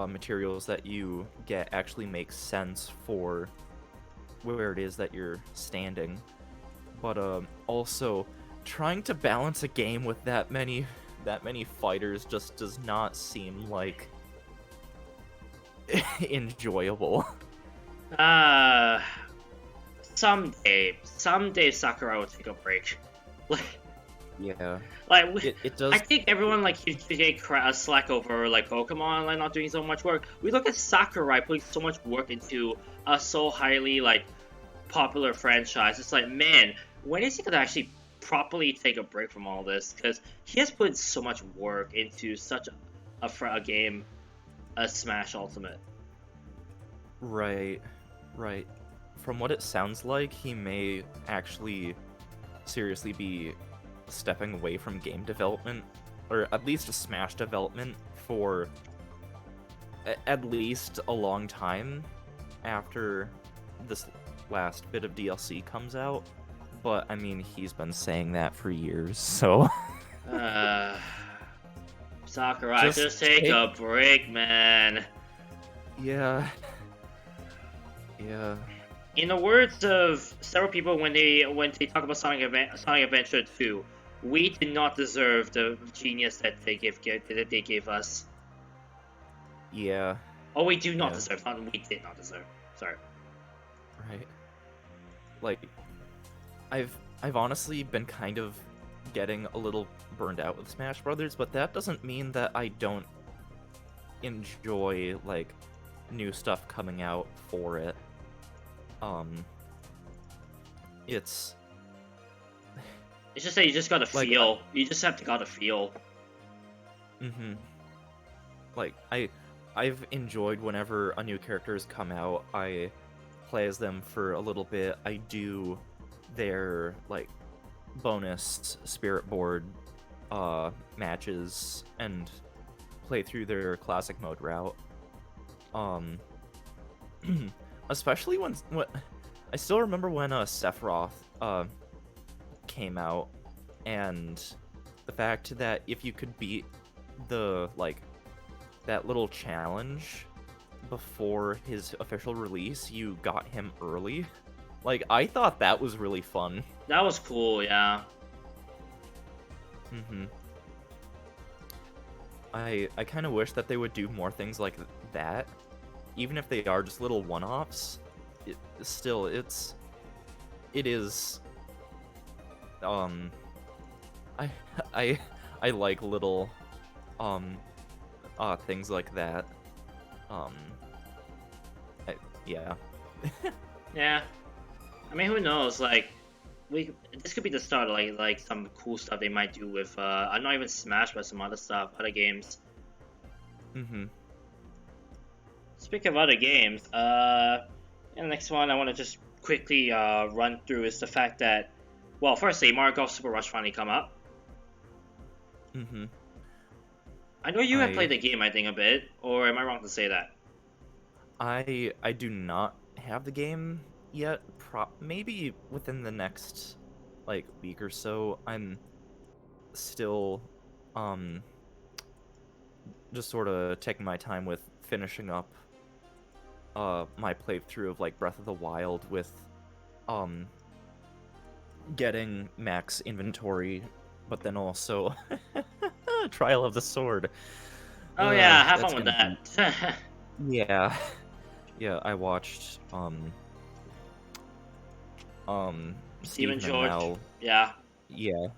materials that you get actually make sense for where it is that you're standing. But also trying to balance a game with that many fighters just does not seem like enjoyable. Uh, someday Sakurai will take a break. Yeah, Like, it does. I think everyone like should take slack over like Pokemon like not doing so much work. We look at Sakurai putting so much work into a so highly like popular franchise. It's like, man, when is he gonna actually properly take a break from all this? Because he has put so much work into such a game as Smash Ultimate. Right, right. From what it sounds like, he may actually seriously be stepping away from game development, or at least Smash development, for at least a long time after this last bit of DLC comes out. But I mean, he's been saying that for years, so Sakurai, just take a break, man. Yeah. Yeah. In the words of several people when they talk about Sonic Adventure 2, we did not deserve the genius that they gave us. Yeah. Oh, we do not deserve. Not we did not deserve. Sorry. Right. Like, I've honestly been kind of getting a little burned out with Smash Brothers, but that doesn't mean that I don't enjoy like new stuff coming out for it. It's just that you just gotta like, feel. You just gotta feel. Mm-hmm. Like I've enjoyed whenever a new character has come out. I play as them for a little bit. I do their like bonus spirit board matches and play through their classic mode route. Especially when I still remember when Sephiroth came out, and the fact that if you could beat the like that little challenge before his official release, you got him early. Like, I thought that was really fun. That was cool, yeah. Mm-hmm. I kind of wish that they would do more things like that, even if they are just little one-offs. Still, it is I I I like little um things like that. Um, yeah. Yeah. I mean, who knows? Like, this could be the start of like some cool stuff they might do with not even Smash, but some other stuff, other games. Mm-hmm. Speaking of other games, and the next one I want to just quickly run through is the fact that, well, firstly, Mario Golf Super Rush finally come up. Mm-hmm. I know you have played the game, I think, a bit, or am I wrong to say that? I do not have the game yet. Maybe within the next like week or so. I'm still just sort of taking my time with finishing up my playthrough of like Breath of the Wild with um getting max inventory, but then also Trial of the Sword. Oh yeah, have That's fun with gonna that. be yeah. Yeah, I watched Steven Steven and George, Mal. yeah. Yeah,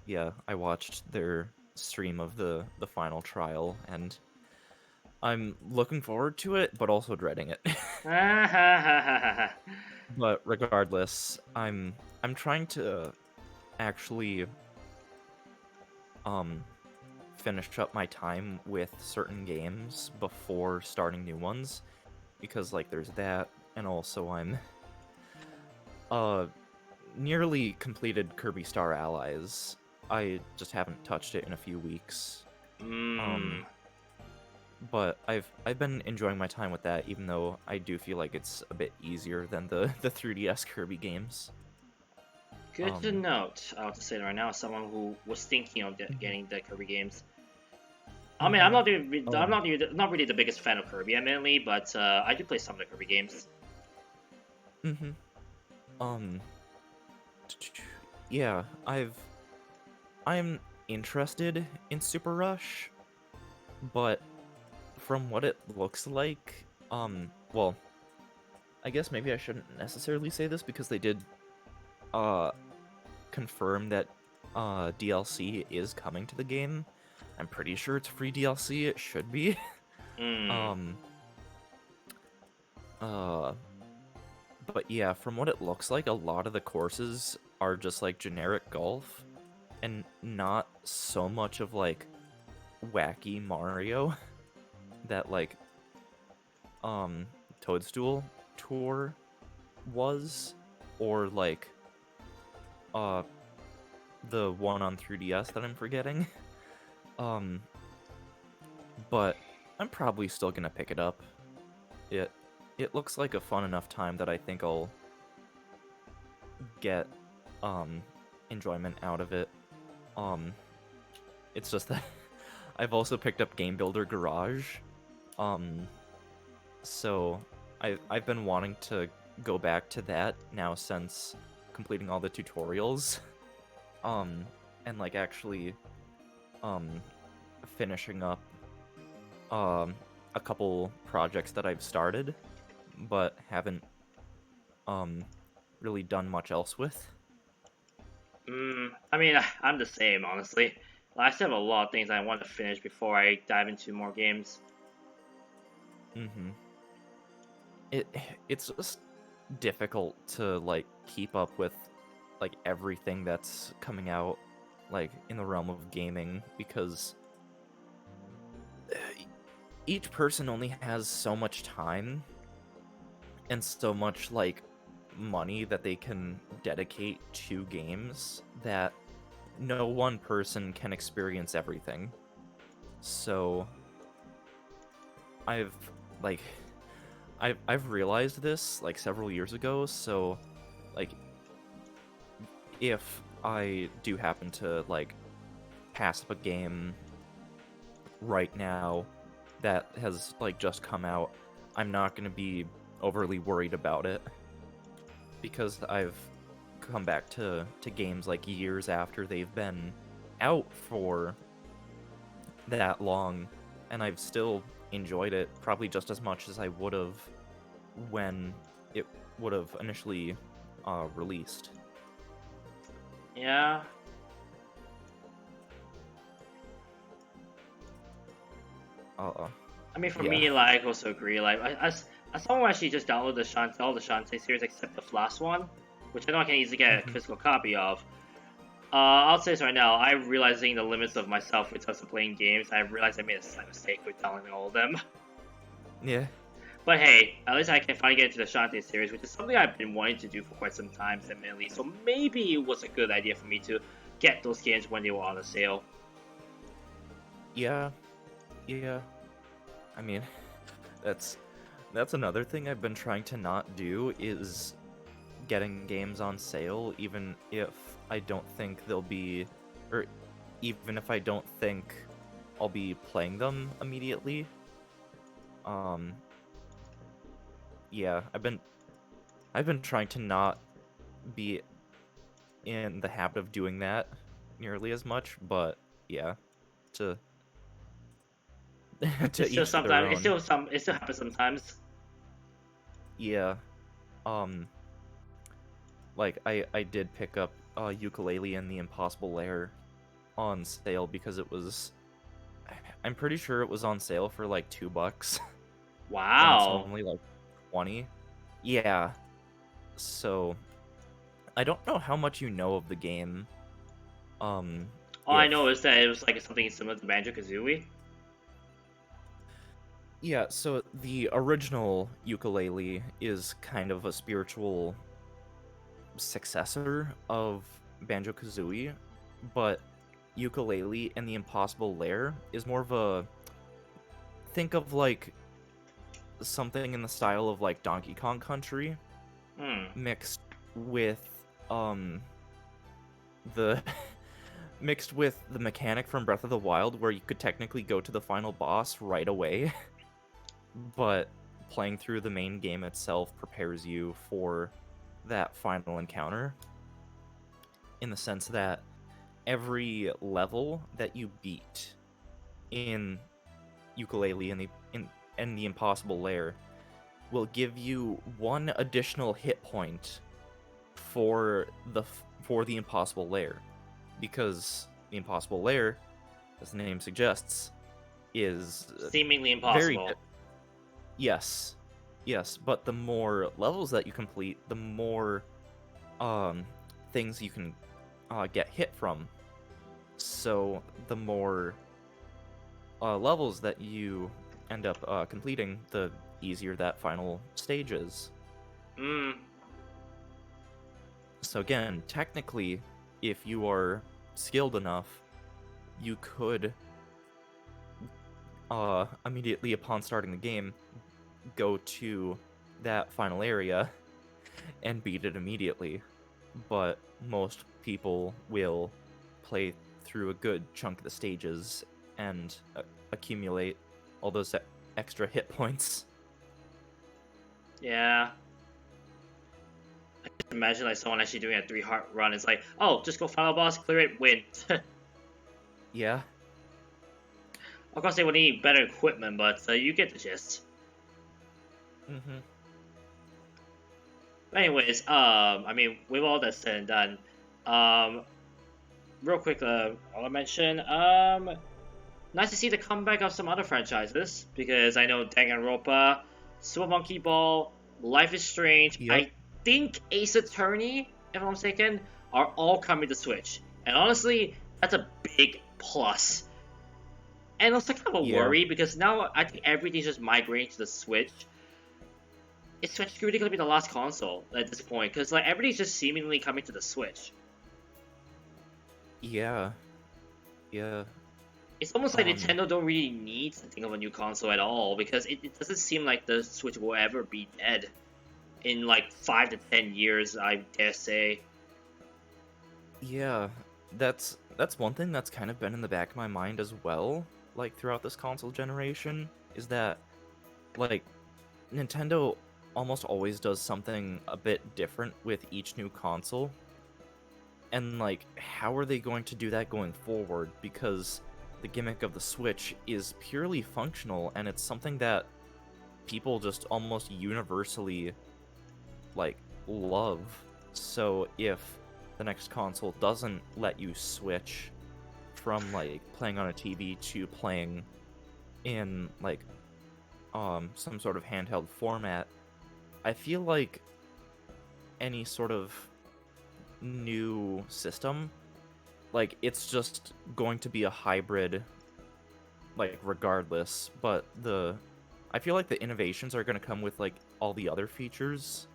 yeah, I watched their stream of the final trial, and I'm looking forward to it, but also dreading it. But regardless, I'm trying to actually um finish up my time with certain games before starting new ones, because like there's that, and also I'm uh nearly completed Kirby Star Allies. I just haven't touched it in a few weeks. Um, Mm, but I've been enjoying my time with that, even though I do feel like it's a bit easier than the 3DS Kirby games. good to Um, note. I'll just say it right now, as someone who was thinking of mhm, getting the Kirby games. I mean, mhm. I'm Um, not really the biggest fan of Kirby, admittedly, but I do play some of the Kirby games. mhm. Um, yeah, I'm interested in Super Rush, but from what it looks like, well, I guess maybe I shouldn't necessarily say this because they did uh confirm that DLC is coming to the game. I'm pretty sure it's free DLC. It should be. Mm. um uh but yeah, from what it looks like, a lot of the courses are just like generic golf and not so much of like wacky Mario that like um Toadstool Tour was, or like uh the one on 3DS that I'm forgetting. Um, but I'm probably still gonna pick it up. It it looks like a fun enough time that I think I'll get um enjoyment out of it. Um, it's just that I've also picked up Game Builder Garage. Um, so I've been wanting to go back to that now since completing all the tutorials. Um, and like actually um finishing up um a couple projects that I've started but haven't um really done much else with. I mean, I'm the same, honestly. I still have a lot of things I want to finish before I dive into more games. Mm-hmm. It it's just difficult to like keep up with like everything that's coming out like in the realm of gaming because each person only has so much time and so much like money that they can dedicate to games that no one person can experience everything. So I've like I've realized this like several years ago, so like if I do happen to like pass up a game right now that has like just come out, I'm not going to be overly worried about it. because I've come back to games like years after they've been out for that long, and I've still enjoyed it probably just as much as I would have when it would have initially released. Yeah. I mean, for Yeah. me, like, I also agree. Like, I someone actually just downloaded all the Shantae series except the last one, which I know I can easily get a physical copy of. I'll say this right now. I'm realizing the limits of myself in terms of playing games. I realized I made a slight mistake with downloading all of them. Yeah. But hey, at least I can finally get into the Shantae series, which is something I've been wanting to do for quite some time, admittedly. So maybe it was a good idea for me to get those games when they were on a sale. Yeah. Yeah. I mean, that's another thing I've been trying to not do is getting games on sale, even if I don't think they'll be, or even if I don't think I'll be playing them immediately. Yeah, I've been trying to not be in the habit of doing that nearly as much, but yeah, to to It's still each their sometimes, own. it still happens sometimes. Yeah. Um like I did pick up Ukulele and the Impossible Lair on sale because it was, I'm pretty sure it was on sale for like $2 when it's Wow. normally like 20. Yeah. So I don't know how much you know of the game. All I If know is that it was like something similar to Banjo Kazooie. Yeah, so the original Ukulele is kind of a spiritual successor of Banjo-Kazooie, but Ukulele and the Impossible Lair is more of a, think of like something in the style of like Donkey Kong Country Hmm. mixed with the mixed with the mechanic from Breath of the Wild where you could technically go to the final boss right away, but playing through the main game itself prepares you for that final encounter, in the sense that every level that you beat in Ukulele and the Impossible Lair will give you one additional hit point for the Impossible Lair, because the Impossible Lair, as the name suggests, is Seemingly very impossible. yes, yes, but the more levels that you complete, the more things you can get hit from. So the more levels that you end up completing, the easier that final stage is. Hmm. So again, technically, if you are skilled enough, you could immediately upon starting the game go to that final area and beat it immediately. But most people will play through a good chunk of the stages and accumulate all those extra hit points. Yeah. I can imagine like someone actually doing a 3-heart run. It's like, oh, just go final boss, clear it, win. Yeah. Of course, they would need better equipment, but you get the gist. Mm-hmm. But anyways, I mean, with all that said and done, real quick, I'll mention, nice to see the comeback of some other franchises, because I know Danganronpa, Super Monkey Ball, Life is Strange, Yep. I think Ace Attorney, if I'm not mistaken, are all coming to Switch. And honestly, that's a big plus. And also kind of a Yeah. worry, because now I think everything's just migrating to the Switch. Is Switch really gonna be the last console at this point? Because like everything's just seemingly coming to the Switch. Yeah. Yeah. It's almost like Nintendo don't really need to think of a new console at all, because it doesn't seem like the Switch will ever be dead in like 5 to 10 years, I dare say. Yeah. That's one thing that's kind of been in the back of my mind as well, like throughout this console generation, is that like Nintendo almost always does something a bit different with each new console. And like, how are they going to do that going forward? Because the gimmick of the Switch is purely functional, and it's something that people just almost universally like love. So if the next console doesn't let you switch from like playing on a TV to playing in like some sort of handheld format, I feel like any sort of new system, like, it's just going to be a hybrid, like, regardless. But I feel like the innovations are going to come with like all the other features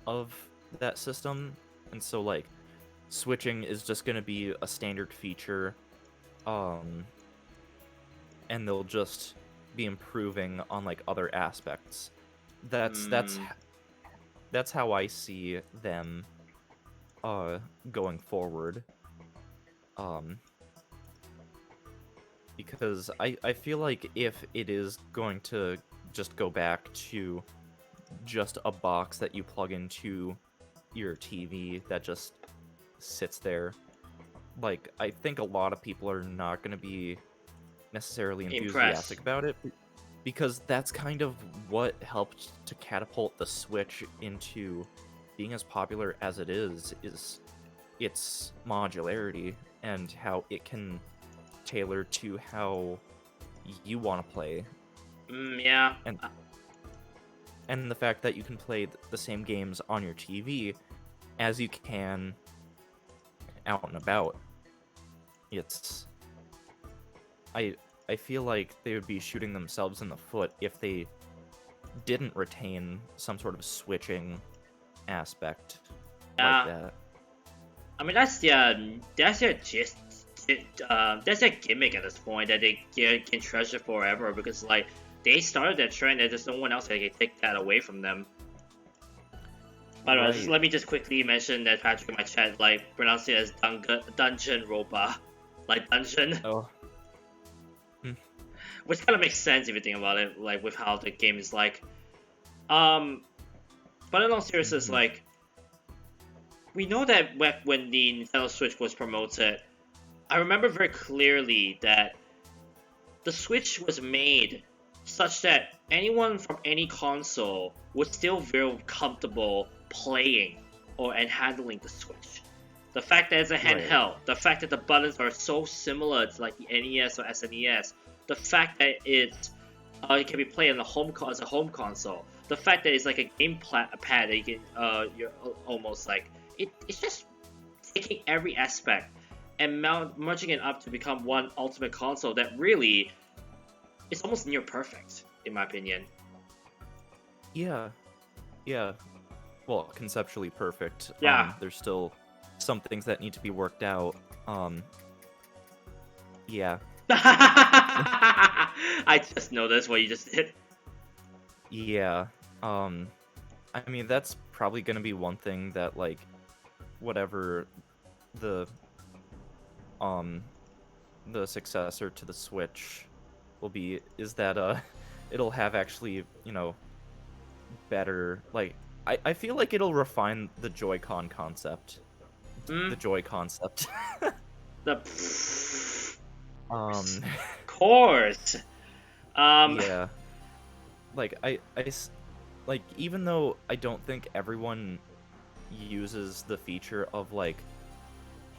of that system, and so like switching is just going to be a standard feature, and they'll just be improving on like other aspects. That's how I see them going forward. Because I feel like if it is going to just go back to just a box that you plug into your TV that just sits there, like, I think a lot of people are not going to be necessarily enthusiastic about it, because that's kind of what helped to catapult the Switch into being as popular as it is its modularity and how it can tailor to how you want to play. Yeah. And the fact that you can play the same games on your TV as you can out and about. I feel like they would be shooting themselves in the foot if they didn't retain some sort of switching aspect like that. I mean, that's their gist. That's their gimmick at this point that they can treasure forever, because like they started that trend and there's no one else that can take that away from them. By the way, let me just quickly mention that Patrick in my chat like pronounced it as dungeon robot, like dungeon. Oh. Which kind of makes sense if you think about it, like with how the game is like. But in all seriousness, like, we know that when the Nintendo Switch was promoted, I remember very clearly that the Switch was made such that anyone from any console would still feel comfortable playing and handling the Switch. The fact that it's a handheld, the fact that the buttons are so similar to like the NES or SNES, the fact that it can be played on the as a home console, the fact that it's like a game pad that you can you're almost like it's just taking every aspect and merging it up to become one ultimate console that really is almost near perfect, in my opinion. Yeah. Well, conceptually perfect. Yeah. There's still some things that need to be worked out. Yeah. I just noticed what you just did. Yeah. I mean, that's probably gonna be one thing that, like, whatever the successor to the Switch will be, is that it'll have actually, you know, better, like, I feel like it'll refine the Joy-Con concept. The Joy concept. Of course. Yeah. Like, like, even though I don't think everyone uses the feature of, like,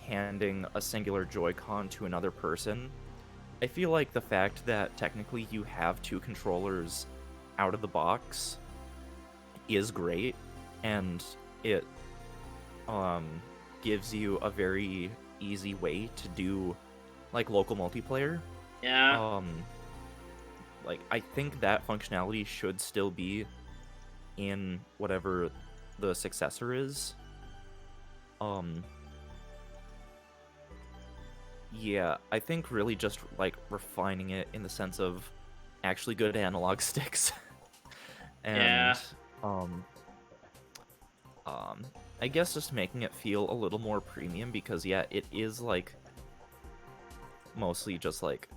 handing a singular Joy-Con to another person, I feel like the fact that technically you have two controllers out of the box is great, and it gives you a very easy way to do like local multiplayer. Yeah. Like, I think that functionality should still be in whatever the successor is. Yeah, I think really just like refining it in the sense of actually good analog sticks. And I guess just making it feel a little more premium, because yeah, it is like mostly just like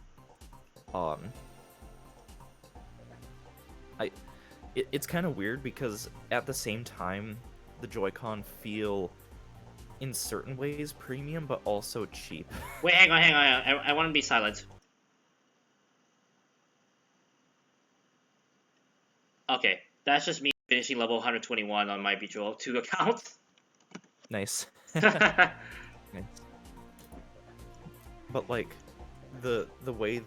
it's kind of weird because at the same time, the Joy-Con feel in certain ways premium, but also cheap. Wait, hang on, hang on. I want to be silent. Okay, that's just me finishing level 121 on my Bejeweled 2 account. Nice. Nice. But like the way,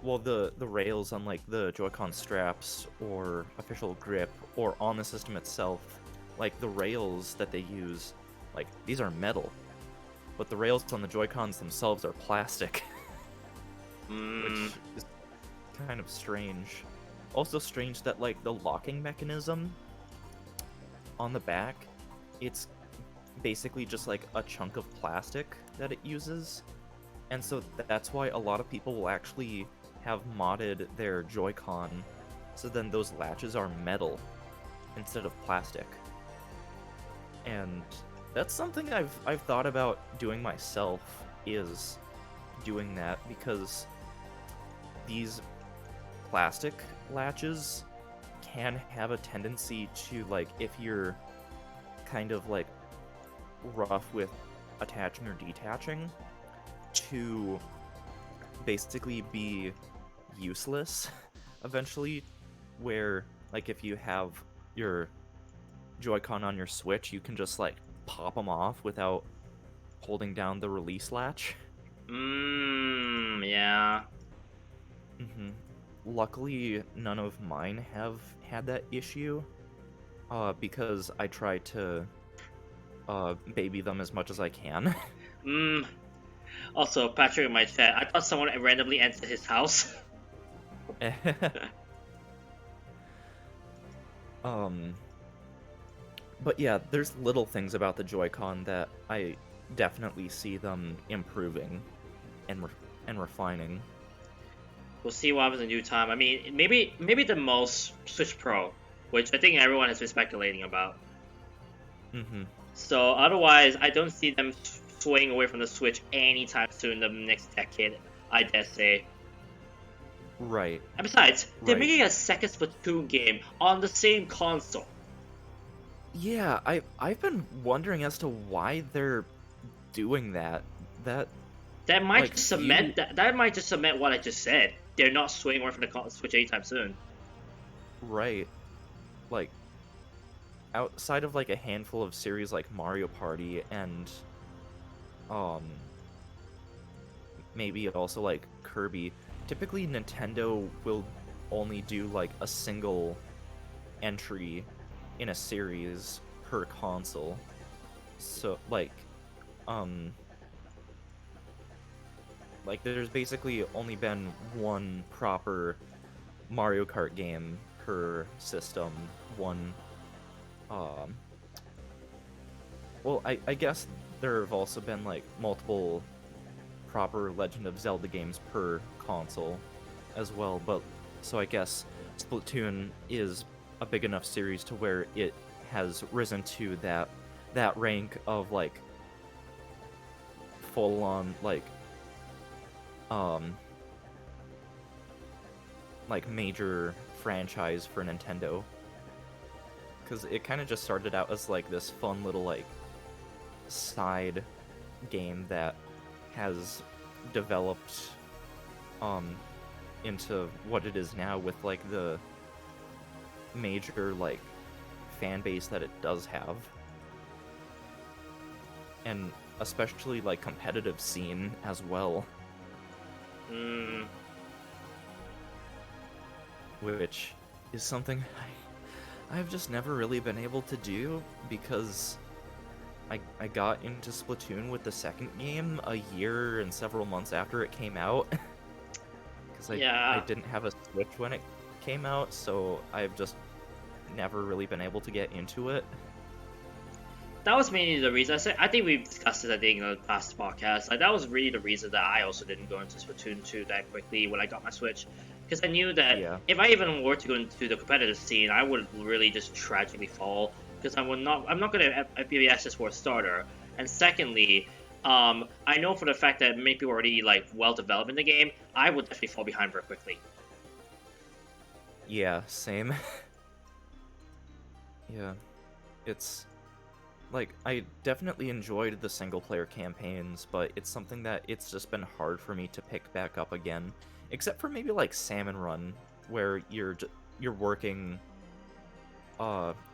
well, the rails on like the Joy-Con straps or official grip or on the system itself, like the rails that they use, like these are metal, but the rails on the Joy-Cons themselves are plastic, which is kind of strange. Also strange that like the locking mechanism on the back, it's basically just like a chunk of plastic that it uses. And so that's why a lot of people will actually have modded their Joy-Con so then those latches are metal instead of plastic. And that's something I've thought about doing myself, is doing that, because these plastic latches can have a tendency to, like, if you're kind of like rough with attaching or detaching, to basically be useless eventually, where like if you have your Joy-Con on your Switch, you can just like pop them off without holding down the release latch. Yeah. Luckily, none of mine have had that issue, because I try to baby them as much as I can. Also, Patrick in my chat, I thought someone randomly entered his house. But yeah, there's little things about the Joy-Con that I definitely see them improving and refining. We'll see what happens in due time. I mean, maybe the most Switch Pro, which I think everyone has been speculating about. So otherwise, I don't see them swaying away from the Switch anytime soon in the next decade, I dare say. Right. And besides, they're making a second Splatoon game on the same console. Yeah, I've been wondering as to why they're doing that. That might like, just cement that might just cement what I just said. They're not swaying away from the Switch anytime soon. Right. Like, outside of like a handful of series like Mario Party and maybe also like Kirby, typically Nintendo will only do like a single entry in a series per console. So like there's basically only been one proper Mario Kart game per system, one well, I guess there have also been like multiple proper Legend of Zelda games per console as well, but so I guess Splatoon is a big enough series to where it has risen to that rank of like full on like major franchise for Nintendo, because it kind of just started out as like this fun little like side game that has developed into what it is now, with like the major like fan base that it does have, and especially like competitive scene as well. Which is something I've just never really been able to do, because I got into Splatoon with the second game a year and several months after it came out. Because I didn't have a Switch when it came out, so I've just never really been able to get into it. That was mainly the reason. I think we've discussed it, I think, in the past podcast. Like, that was really the reason that I also didn't go into Splatoon 2 that quickly when I got my Switch. Because I knew that if I even were to go into the competitive scene, I would really just tragically fall. Because I'm not going to FPS just for a starter. And secondly, I know for the fact that many people are already like well developed in the game, I would definitely fall behind very quickly. Yeah, same. Yeah, it's like I definitely enjoyed the single player campaigns, but it's something that it's just been hard for me to pick back up again, except for maybe like Salmon Run, where you're working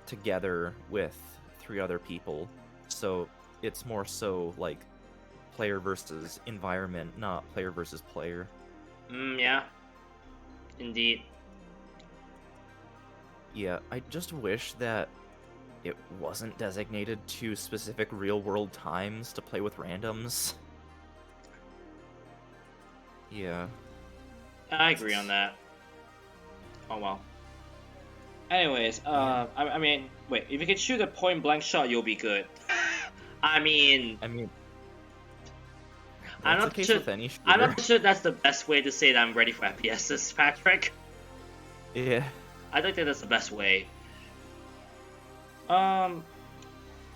together with 3 other people, so it's more so like player versus environment, not player versus player. Yeah, indeed. Yeah, I just wish that it wasn't designated to specific real-world times to play with randoms. Yeah. I agree on that. Oh well. Anyways, Yeah. I mean, wait, if you can shoot a point blank shot, you'll be good. I mean, I mean, I'm that's the not case sure. with any I'm shooter. not sure that's the best way to say that I'm ready for FPSs, Patrick. Yeah. I don't think that's the best way. Um,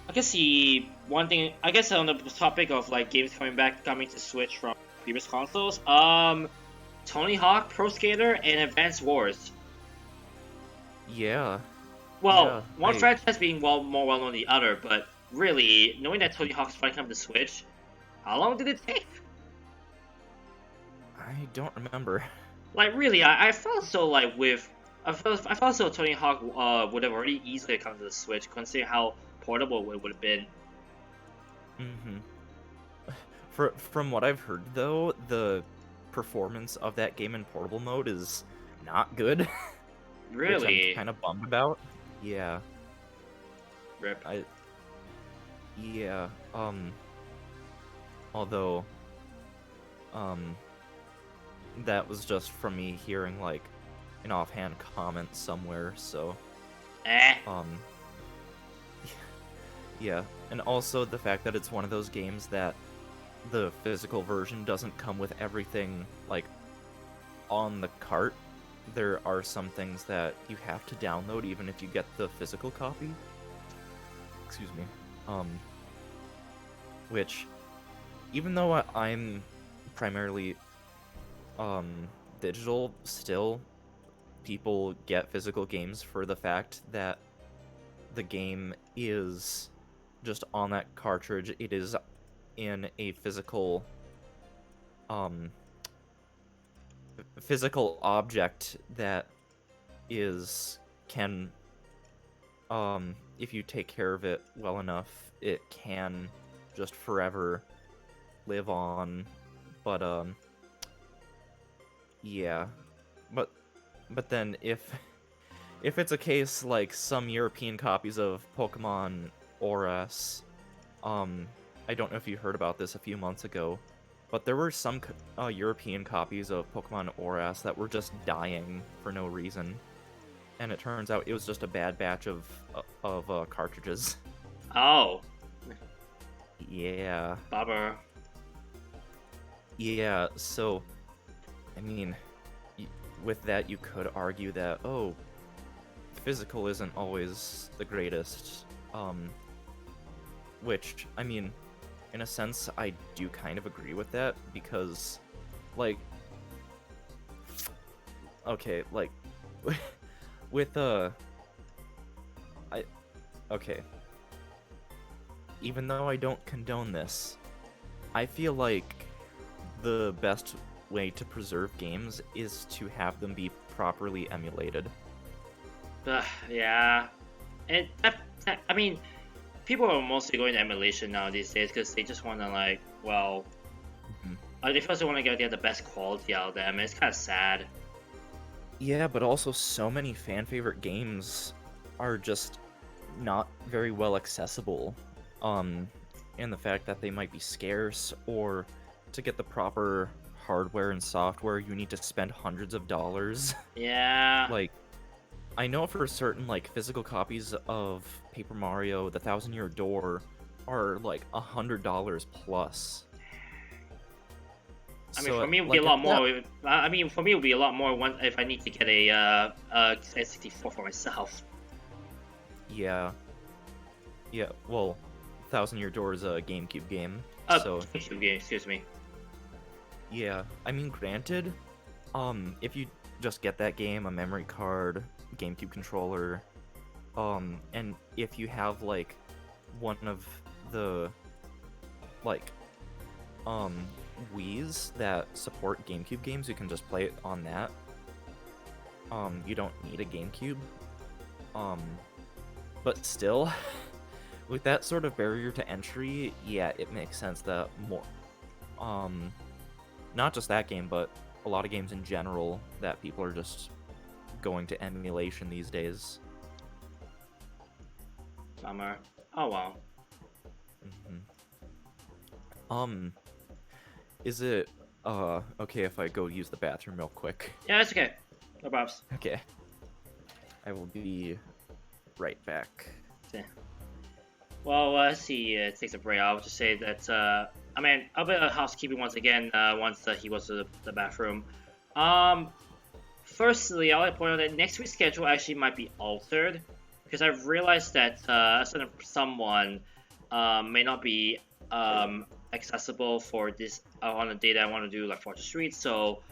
I guess the one thing, I guess on the topic of like games coming to Switch from previous consoles, Tony Hawk Pro Skater and Advance Wars. Yeah. Well, Yeah. one franchise being more well known than the other, but really, knowing that Tony Hawk's finally come to Switch, how long did it take? I don't remember. Like really, I felt so like with I felt so Tony Hawk would have already easily come to the Switch, considering how portable it would have been. Mm-hmm. From what I've heard though, the performance of that game in portable mode is not good, which I'm Really, kind of bummed about. Yeah. rip. I yeah. Although um that was just from me hearing like an offhand comment somewhere, so Eh. um yeah. And also the fact that it's one of those games that the physical version doesn't come with everything like on the cart. There are some things that you have to download even if you get the physical copy. Excuse me. Which even though I'm primarily digital, still people get physical games for the fact that the game is just on that cartridge. It is in a physical object that can if you take care of it well enough, it can just forever live on. But yeah. But then if it's a case like some European copies of Pokemon ORAS, I don't know if you heard about this a few months ago, but there were some European copies of Pokemon ORAS that were just dying for no reason, and it turns out it was just a bad batch of cartridges. Oh, Yeah, bummer. yeah. So, I mean, with that, you could argue that physical isn't always the greatest. Which I mean, in a sense, I do kind of agree with that because, like, okay, like, with I, okay, even though I don't condone this, I feel like the best way to preserve games is to have them be properly emulated. Yeah, and I mean, people are mostly going to emulation now these days because they just want to like, well, Mhm. they first want to get the best quality out of them. And it's kind of sad. Yeah, but also so many fan favorite games are just not very well accessible. And the fact that they might be scarce, or to get the proper hardware and software, you need to spend hundreds of dollars. Yeah. Like, I know for certain, like, physical copies of Paper Mario: The Thousand Year Door are like $100 plus. I mean, So, for me, it would be like, a lot at that more. I mean, for me, it would be a lot more if I need to get a N64 for myself. Yeah. Yeah, well, Thousand Year Door is a GameCube game, so GameCube game, excuse me. yeah. I mean, granted, if you just get that game, a memory card, GameCube controller, And if you have like one of the like Wii's that support GameCube games, you can just play it on that. You don't need a GameCube. But still, with that sort of barrier to entry, yeah, it makes sense that more, not just that game, but a lot of games in general, that people are just going to emulation these days. Bummer. Oh well. Is it okay if I go use the bathroom real quick? Yeah, it's okay. No problems. Okay. I will be right back. Yeah. Well, as he takes a break, I'll just say that, I mean, a bit of housekeeping once again, once he goes to the bathroom. Firstly, I'll point out that next week's schedule actually might be altered, because I've realized that someone may not be accessible for this on a day that I want to do like Fortress Street, so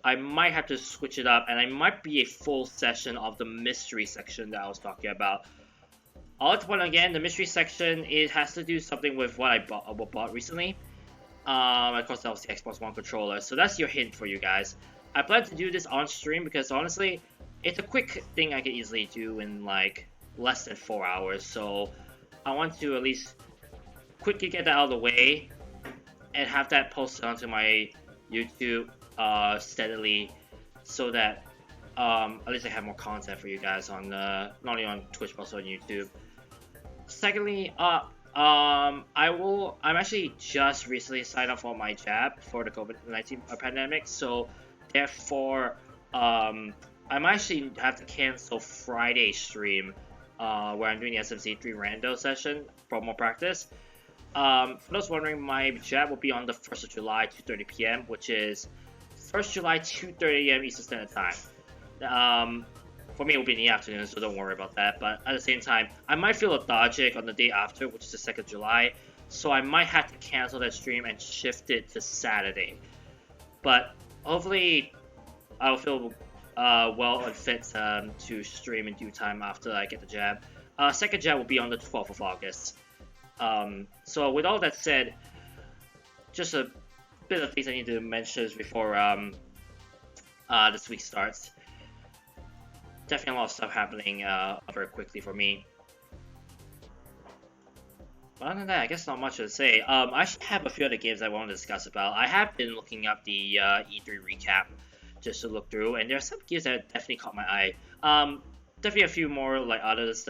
I might have to switch it up, and I might be a full session of the mystery section that I was talking about. I'll like to point out again, the mystery section, it has to do something with what I bought recently. Of course, that was the Xbox One controller, so that's your hint for you guys. I plan to do this on stream because honestly, it's a quick thing I can easily do in like less than 4 hours, so I want to at least quickly get that out of the way and have that posted onto my YouTube steadily, so that at least I have more content for you guys on not only on Twitch but also on YouTube. Secondly, I'm actually just recently signed up for my jab for the COVID-19 pandemic, so therefore I might actually have to cancel Friday's stream where I'm doing the SMC3 rando session for more practice. For those wondering, my jab will be on the 1st of July, 2:30 p.m., which is 1st July, 2:30 a.m. Eastern Standard Time. For me, it will be in the afternoon, so don't worry about that. But at the same time, I might feel lethargic on the day after, which is the 2nd of July, so I might have to cancel that stream and shift it to Saturday. But hopefully, I'll feel well and fit to stream in due time after I get the jab. Second jab will be on the 12th of August. So with all that said, just a bit of things I need to mention before this week starts. Definitely a lot of stuff happening very quickly for me. But other than that, I guess not much to say. I actually have a few other games I want to discuss about. I have been looking up the E3 recap just to look through, and there are some games that definitely caught my eye. Definitely a few more like others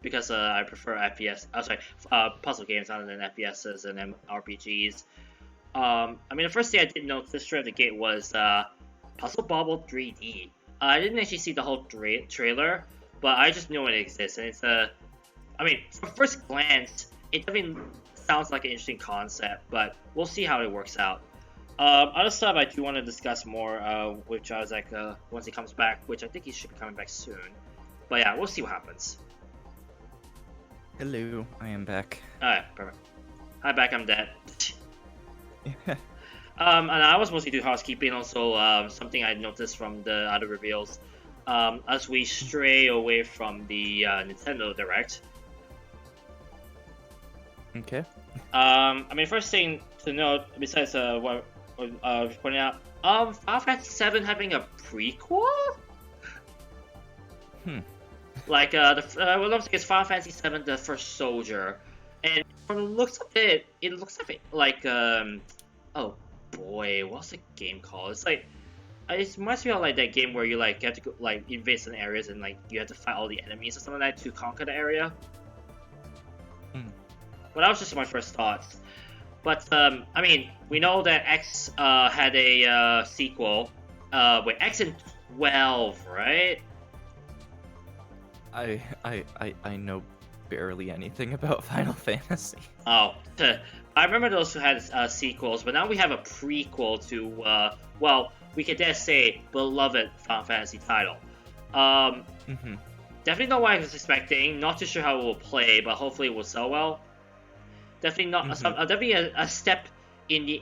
because I prefer FPS. Puzzle games other than FPSs and RPGs. I mean, the first thing I did notice straight out the gate was Puzzle Bobble 3D. I didn't actually see the whole trailer, but I just know it exists, and it's I mean, from first glance, it definitely sounds like an interesting concept, but we'll see how it works out. Other stuff I do want to discuss more with Jazek once he comes back, which I think he should be coming back soon. But yeah, we'll see what happens. Hello, I am back. Alright, perfect. Hi, back, I'm dead. And I was mostly doing housekeeping, also something I noticed from the other reveals. As we stray away from the Nintendo Direct. Okay. I mean, first thing to note, besides what pointing out, Final Fantasy VII having a prequel? Like, what I'm saying is Final Fantasy VII, The First Soldier. And from the looks of it, it looks like, oh boy, what's the game called? It's like, it reminds me of like that game where you like have to go, like invade some areas and like you have to fight all the enemies or something like that to conquer the area. Well, that was just my first thoughts. But I mean, we know that X had a sequel. Wait, X and 12, right? I know barely anything about Final Fantasy. Oh, I remember those who had sequels, but now we have a prequel to, well, we could dare say, beloved Final Fantasy title. Definitely not what I was expecting. Not too sure how it will play, but hopefully it will sell well. Definitely not. Definitely a step into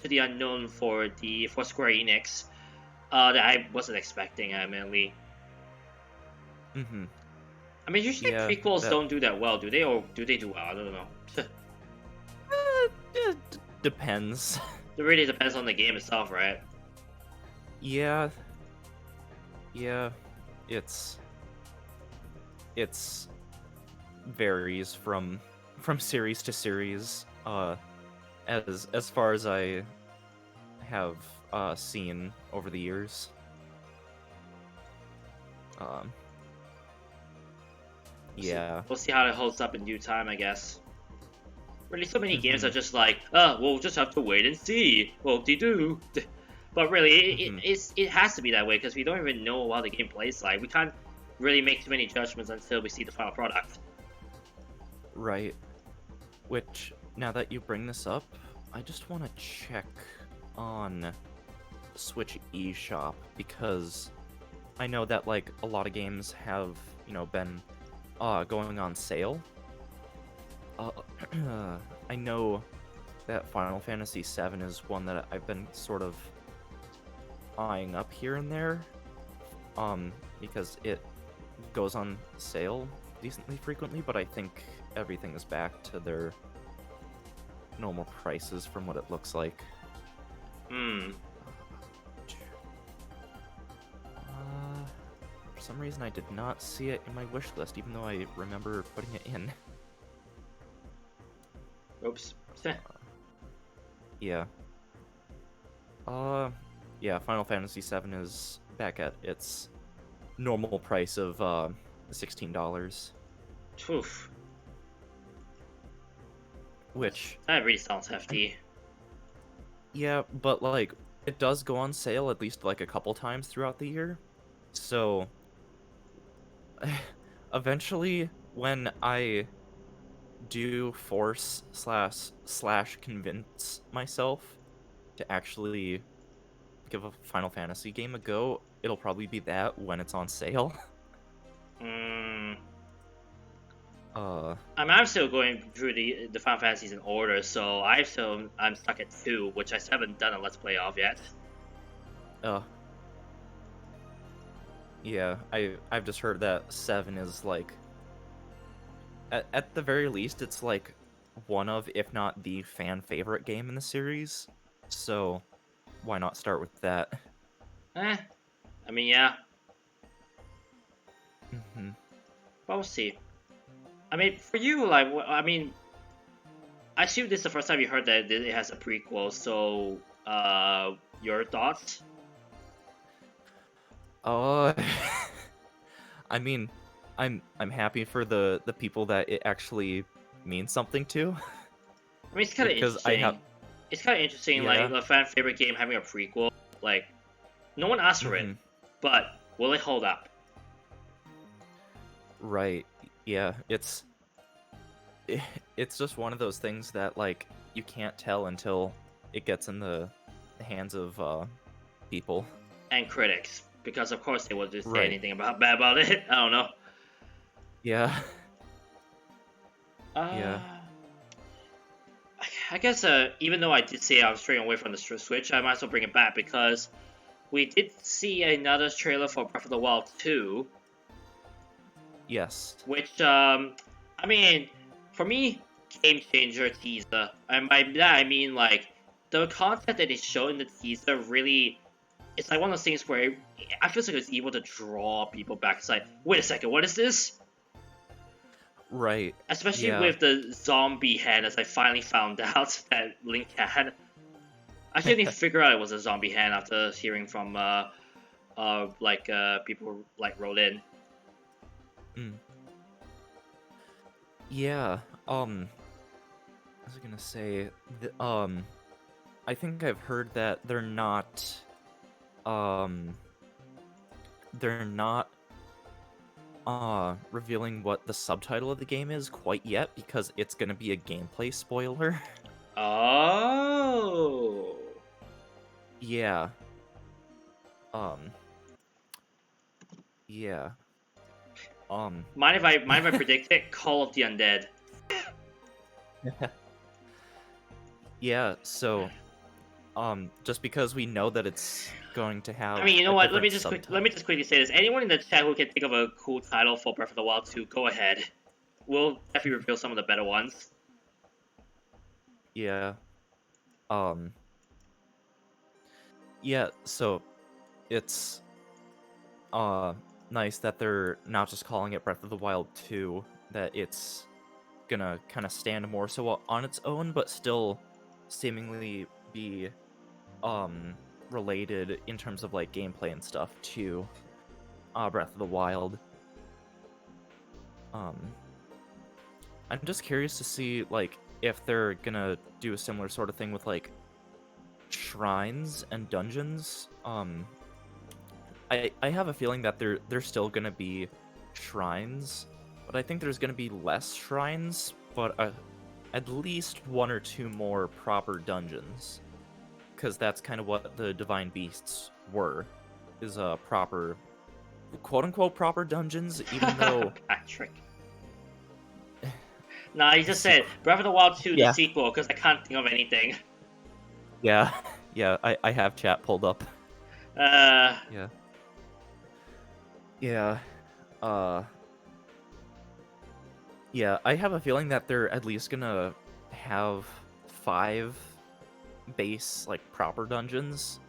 the unknown for Square Enix that I wasn't expecting. Mainly. I mean, usually Yeah, prequels that don't do that well, do they? Or do they do well? I don't know. depends. It really depends on the game itself, right? Yeah, yeah, it's it's varies from series to series. As far as I have seen over the years. Um, yeah. We'll see how it holds up in due time, I guess. Really, so many games are Mhm. just like, we'll just have to wait and see. Whoop-de-doo. But really, Mhm. it has to be that way because we don't even know how the game plays like. We can't really make too many judgments until we see the final product. Right. Which, now that you bring this up, I just want to check on Switch eShop because I know that like a lot of games have, been going on sale. Uh, I know that Final Fantasy VII is one that I've been sort of eyeing up here and there, because it goes on sale decently frequently, but I think everything is back to their normal prices from what it looks like. Hmm. For some reason I did not see it in my wish list, even though I remember putting it in. Oops. Yeah. Yeah, Final Fantasy VII is back at its normal price of $16, Oof. which, That really sounds hefty. yeah, but like it does go on sale at least like a couple times throughout the year. So eventually when I do force slash convince myself to actually give a Final Fantasy game a go, it'll probably be that when it's on sale. Hmm. uh I mean, I'm still going through the Final Fantasies in order, so I'm stuck at 2, which I still haven't done a Let's Play of yet. uh yeah, I've just heard that 7 is like at the very least it's like one of, if not the fan favorite game in the series. So why not start with that? Eh. I mean, yeah. Hmm. But we'll see. I mean, for you, like, I mean, I assume this is the first time you heard that it has a prequel. So, your thoughts? Uh I mean, I'm happy for the people that it actually means something to, I mean, it's kind of because I have, interesting. It's kind of interesting, like yeah. a fan favorite game having a prequel. Like, no one asked for it, Hmm. but will it hold up? Right. Yeah, it's just one of those things that like you can't tell until it gets in the hands of people. And critics, because of course they will just say Right. anything bad about it. I don't know. Yeah. Uh, Yeah. I guess even though I did say I was straying away from the Switch, I might as well bring it back because we did see another trailer for Breath of the Wild 2, Yes. which I mean, for me, game changer teaser, and by that I mean like the content that they showed in the teaser really. It's like one of those things where I feel like it's able to draw people back. It's like, wait a second, what is this? Right. Especially Yeah. with the zombie hand, as I finally found out that Link had. I couldn't even figure out it was a zombie hand after hearing from people like wrote in. Mm. Yeah. I was gonna say, I think I've heard that um, they're not revealing what the subtitle of the game is quite yet because it's gonna be a gameplay spoiler. Oh. Yeah. Um. Yeah. Um. Mind if I predict it? Call of the Undead. Yeah. So just because we know that it's going to have. I mean, you know a what? Let me different just quickly say this. Anyone in the chat who can think of a cool title for Breath of the Wild 2, go ahead. We'll definitely reveal some of the better ones. Yeah. Yeah, so it's nice that they're not just calling it Breath of the Wild 2, that it's gonna kind of stand more so on its own, but still seemingly be related in terms of like gameplay and stuff to Breath of the Wild. I'm just curious to see like if they're gonna do a similar sort of thing with like shrines and dungeons. I have a feeling that they're still gonna be shrines, but I think there's gonna be less shrines, but at least one or two more proper dungeons, because that's kind of what the Divine Beasts were, is proper, quote unquote proper dungeons, even though. Patrick. Nah, he just said Breath of the Wild 2, Yeah. the sequel, because I can't think of anything. Yeah, yeah, I have chat pulled up. Yeah. Yeah. Yeah, I have a feeling that they're at least gonna have 5 base, like, proper dungeons.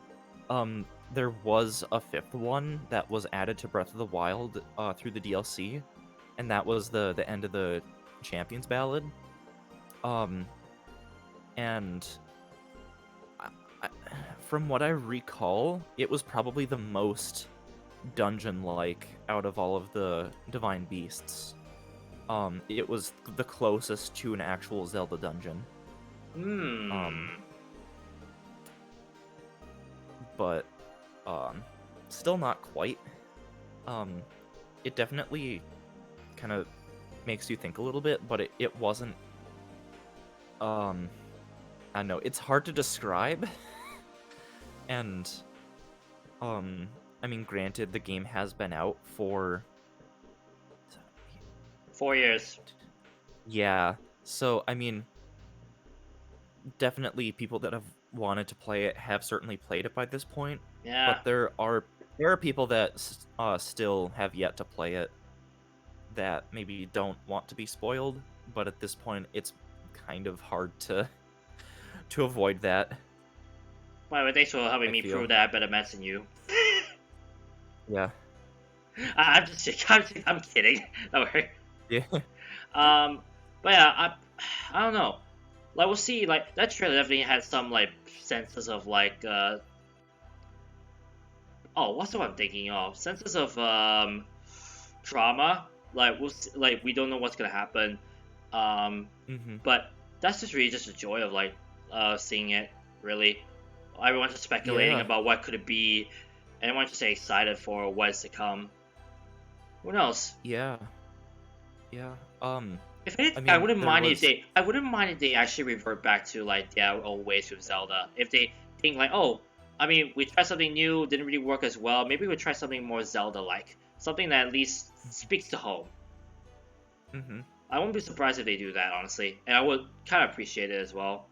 There was a 5th one that was added to Breath of the Wild through the DLC, and that was the end of the Champions Ballad. And from what I recall, it was probably the most dungeon-like out of all of the Divine Beasts. It was the closest to an actual Zelda dungeon. But, still not quite. It definitely kind of makes you think a little bit, but it wasn't, I don't know, it's hard to describe. And, I mean, granted, the game has been out for 4 years. Yeah, so, I mean, definitely people that have wanted to play it have certainly played it by this point. Yeah. But there are people that still have yet to play it that maybe don't want to be spoiled, but at this point it's kind of hard to avoid that. Well, thanks for helping me prove that I'm better Mets than you. Yeah. I'm kidding. Don't worry. Yeah. But yeah, I don't know. Like, we'll see. Like, that trailer definitely had some like senses of like oh, what's the one I'm thinking of? Senses of drama. Like, we don't know what's gonna happen. But that's just really just the joy of like seeing it. Really, everyone's just speculating about what could it be, and everyone's just excited for what's to come. Who knows? Yeah. If anything, I wouldn't mind if they actually revert back to like their old ways with Zelda. If they think like, oh, I mean, we tried something new, didn't really work as well. Maybe we'll try something more Zelda-like, something that at least speaks to home. I wouldn't be surprised if they do that, honestly, and I would kind of appreciate it as well.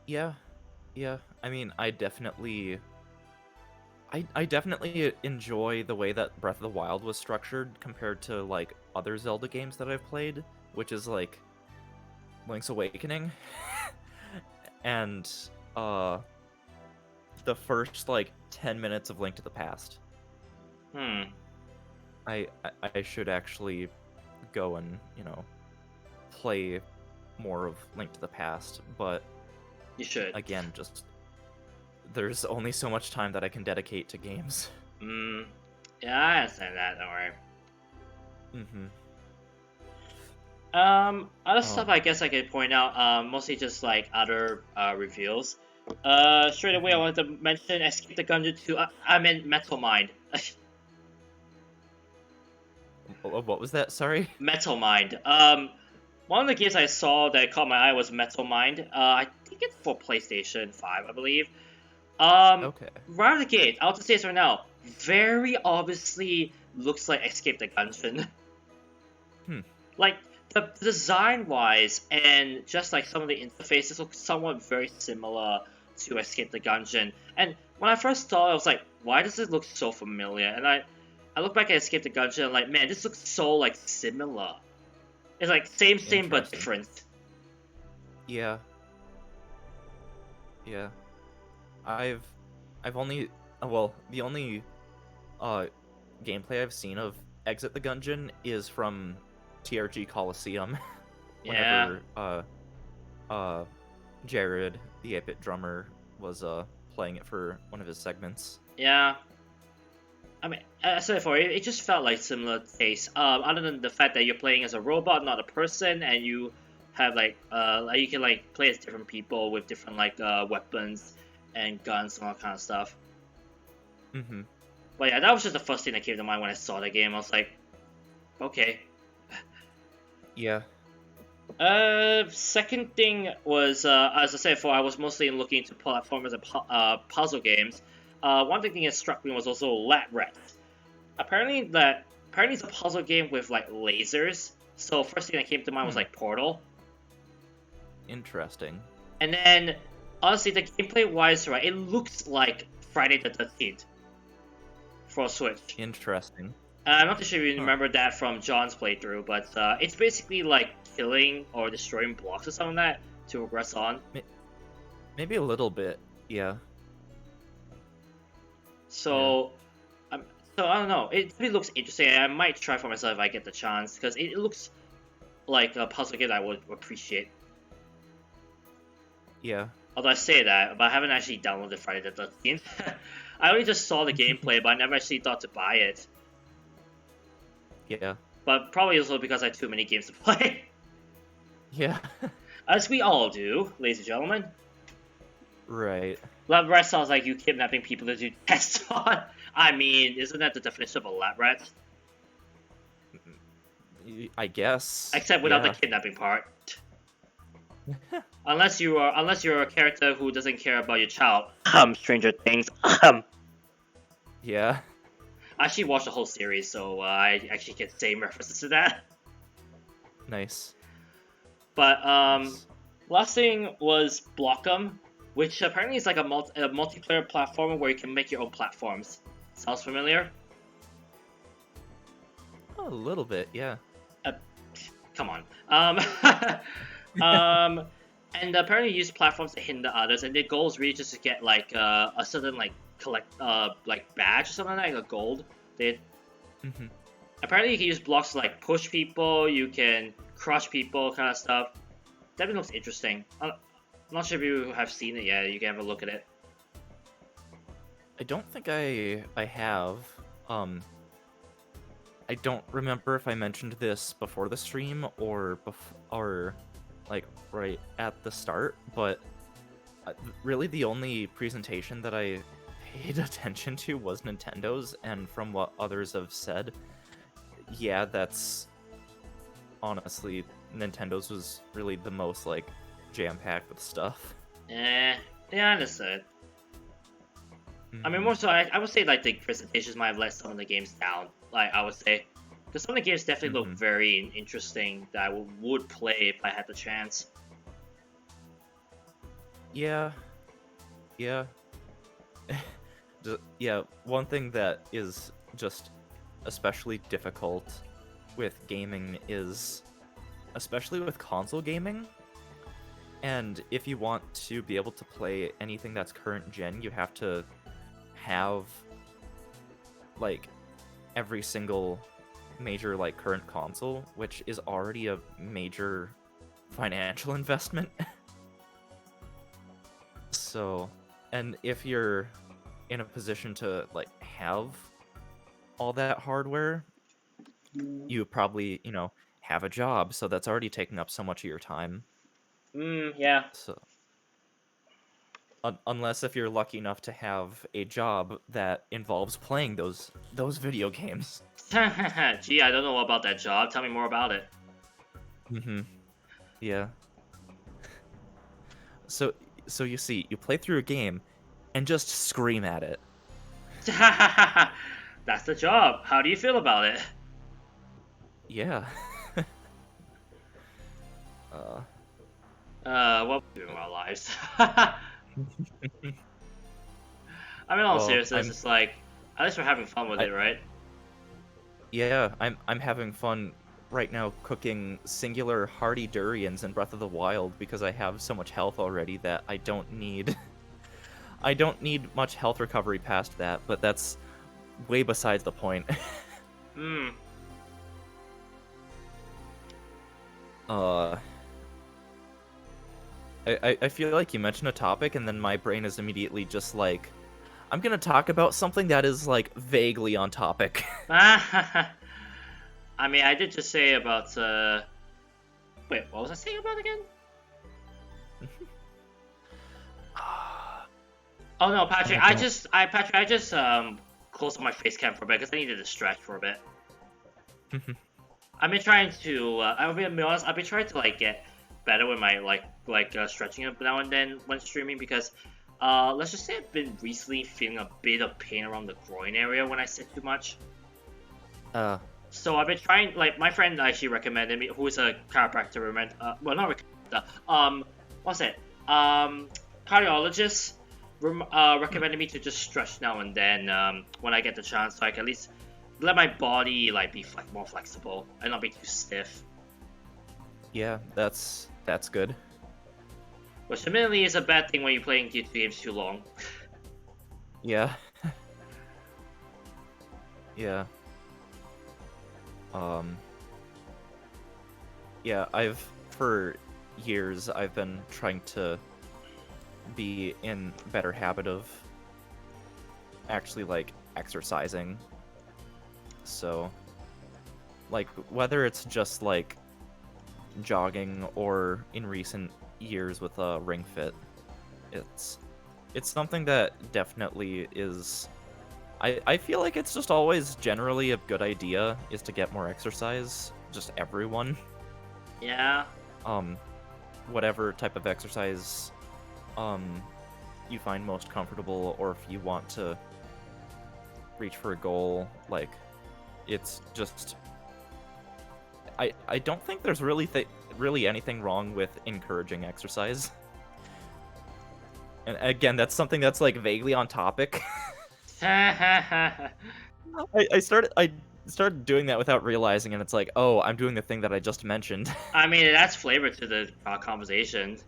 Yeah. I mean, I definitely enjoy the way that Breath of the Wild was structured compared to like other Zelda games that I've played, which is like Link's Awakening and the first like 10 minutes of Link to the Past. I should actually go and, you know, play more of Link to the Past, but you should. Again, just there's only so much time that I can dedicate to games. Yeah, I understand that, don't worry. Other stuff I guess I could point out, mostly just like other reveals. Straight away I wanted to mention Escape the Gungeon 2, I meant Metal Mind. What was that? Sorry? Metal Mind. One of the games I saw that caught my eye was Metal Mind. I think it's for PlayStation 5, I believe. Okay. Right out of the gate, I'll just say this right now. Very obviously looks like Escape the Gungeon. Like, the design-wise, and just like some of the interfaces look somewhat very similar to escape the dungeon. And when I first saw it, I was like, why does it look so familiar? And I look back at Escape the Dungeon and like, man, this looks so like similar. It's like same but Interesting. different. Yeah. Yeah. I've only well, the only gameplay I've seen of Exit the Gungeon is from TRG Coliseum. Yeah. Whenever Jared, the 8-bit drummer, was playing it for one of his segments. Yeah. I mean, as I said before, it just felt like similar taste. Other than the fact that you're playing as a robot, not a person, and you have like you can like play as different people with different like weapons and guns and all kind of stuff. Mm-hmm. But yeah, that was just the first thing that came to mind when I saw the game. I was like, okay. Yeah. Second thing was, as I said before, I was mostly looking into platformers and puzzle games. One thing that struck me was also Lab Rats. Apparently it's a puzzle game with like lasers. So first thing that came to mind was like Portal. Interesting. And then, honestly, the gameplay wise, right, it looks like Friday the 13th for Switch. Interesting. I'm not too sure if you remember that from John's playthrough, but it's basically like killing or destroying blocks or something like that to progress on. Maybe a little bit, yeah. So, so I don't know. It really looks interesting. I might try for myself if I get the chance because it looks like a puzzle game that I would appreciate. Yeah. Although I say that, but I haven't actually downloaded Friday the 13th. I only just saw the gameplay, but I never actually thought to buy it. Yeah. But probably also because I have too many games to play. Yeah. As we all do, ladies and gentlemen. Right. Lab rat sounds like you kidnapping people to do tests on. I mean, isn't that the definition of a lab rat? I guess. Except without the kidnapping part. unless you're a character who doesn't care about your child. Stranger Things. Yeah. I actually watched the whole series, so I actually get the same references to that. Nice. But Nice. last thing was Blockum, which apparently is like a multiplayer platformer where you can make your own platforms. Sounds familiar? A little bit, yeah. Come on. And apparently you use platforms to hinder others, and their goal is really just to get like a certain like like badge or something like a gold. Mm-hmm. Apparently you can use blocks to like push people, you can crush people, kind of stuff. Definitely looks interesting. I'm not sure if you have seen it yet. You can have a look at it. I don't think I have. I don't remember if I mentioned this before the stream or like right at the start, but really the only presentation that I paid attention to was Nintendo's, and from what others have said, yeah, that's honestly Nintendo's was really the most like jam-packed with stuff. Yeah, I understood. I mean, more so, I would say like the presentations might have let some of the games down. Like I would say, because some of the games definitely look very interesting that I would play if I had the chance. Yeah. Yeah. Yeah, one thing that is just especially difficult with gaming is, especially with console gaming, and if you want to be able to play anything that's current gen, you have to have like every single major like current console, which is already a major financial investment. So, and if you're in a position to like have all that hardware, you probably, have a job, so that's already taking up so much of your time. Yeah. So unless if you're lucky enough to have a job that involves playing those video games. Gee, I don't know about that job. Tell me more about it. Yeah. So you see, you play through a game and just scream at it. That's the job. How do you feel about it? Yeah. What we do in our lives. I mean, all Well, seriousness, it's like at least we're having fun with I it, right? yeah, I'm having fun right now cooking singular hardy durians in Breath of the Wild because I have so much health already that I don't need I don't need much health recovery past that, but that's way besides the point. Hmm. uh I feel like you mentioned a topic and then my brain is immediately just like I'm gonna talk about something that is like vaguely on topic. I mean, I did just say about. Wait, what was I saying about again? Oh no, Patrick. I don't Patrick, I just closed up my face cam for a bit because I needed to stretch for a bit. I've been trying to. I'll be honest. I've been trying to like get better with my stretching up now and then when streaming because, let's just say I've been recently feeling a bit of pain around the groin area when I sit too much. uh So I've been trying. Like my friend actually recommended me, who is a chiropractor. Well, not chiropractor. What's it? Cardiologist. Recommended me to just stretch now and then when I get the chance, so I can at least let my body like be more flexible and not be too stiff. yeah, that's good. Which admittedly is a bad thing when you're playing games too long. Yeah. Yeah. Um Yeah, for years I've been trying to be in better habit of actually like exercising. So like whether it's just like jogging or in recent years with a Ring Fit, it's something that definitely is I feel like it's just always generally a good idea is to get more exercise, just everyone. Yeah. Um whatever type of exercise um you find most comfortable, or if you want to reach for a goal, like it's just I don't think there's really anything wrong with encouraging exercise. And again, that's something that's like vaguely on topic. I I started doing that without realizing, and it's like, oh, I'm doing the thing that I just mentioned. mean, it adds flavor to the conversation.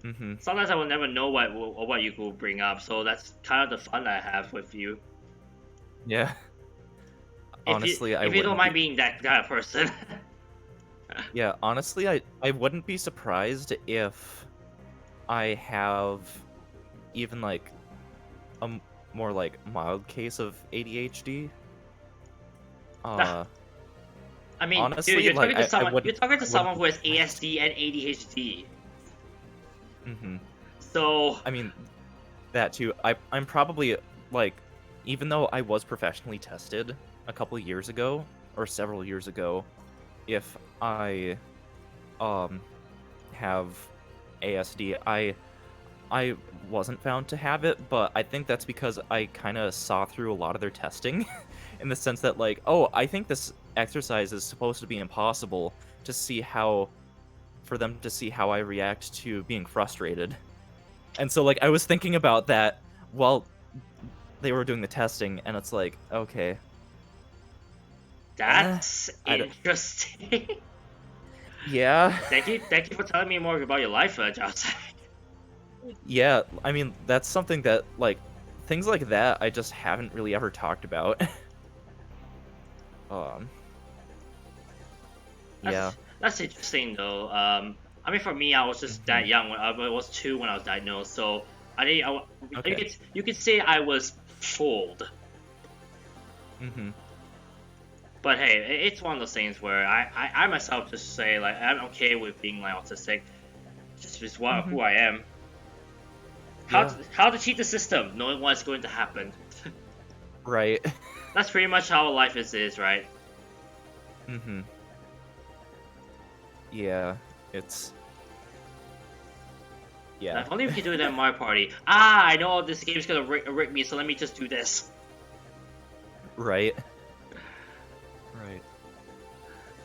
Hmm. Sometimes I will never know what you will bring up, so that's kind of the fun I have with you. Yeah. Honestly, I If you don't wouldn't mind be. being that kind of person. Yeah, honestly, I wouldn't be surprised if I have even like a more like mild case of ADHD. Nah, Uh, I mean, dude, honestly, like you're talking to I wouldn't someone be who has surprised. ASD and ADHD. Hmm. So, I mean, that too. I'm probably like, even though I was professionally tested a couple years ago or several years ago, if I um have ASD, I wasn't found to have it, but I think that's because I kind of saw through a lot of their testing in the sense that like, oh, I think this exercise is supposed to be impossible to see how for them to see how I react to being frustrated. And so like I was thinking about that while they were doing the testing, and it's like, okay, that's I don't, interesting. yeah. Thank you for telling me more about your life, Josh. Yeah, I mean, that's something that like things like that I just haven't really ever talked about. um yeah. That's interesting though. I mean, for me, I was just Hmm. that young. When I was 2 when I was diagnosed, so I didn't. Okay. You could say I was fooled. Hmm. But hey, it's one of those things where I myself just say like I'm okay with being like autistic, just Hmm. who I am. Yeah. How to cheat the system, knowing what's going to happen. Right. That's pretty much how life is, right? Hmm. Yeah. It's Now, yeah. if only we could do it at my party. Ah, I know this game's gonna rig me, so let me just do this. Right. Right.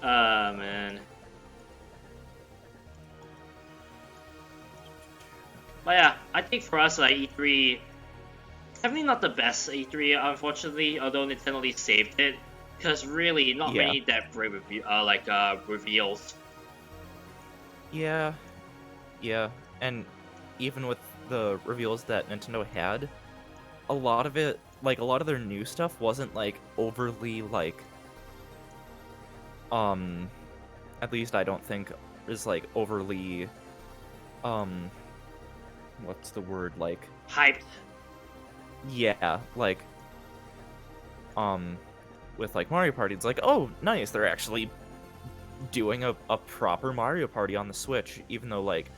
Man. But yeah, I think for us, like E3, definitely not the best E3, unfortunately. Although Nintendo at least saved it, because really not Yeah. many that great reveals. Yeah, yeah, and even with the reveals that Nintendo had, a lot of it, like a lot of their new stuff, wasn't like overly like, um, at least I don't think is like overly, um, what's the word, like, Hyped. yeah, like, with like Mario Party, it's like, oh, nice, they're actually doing a proper Mario Party on the Switch, even though like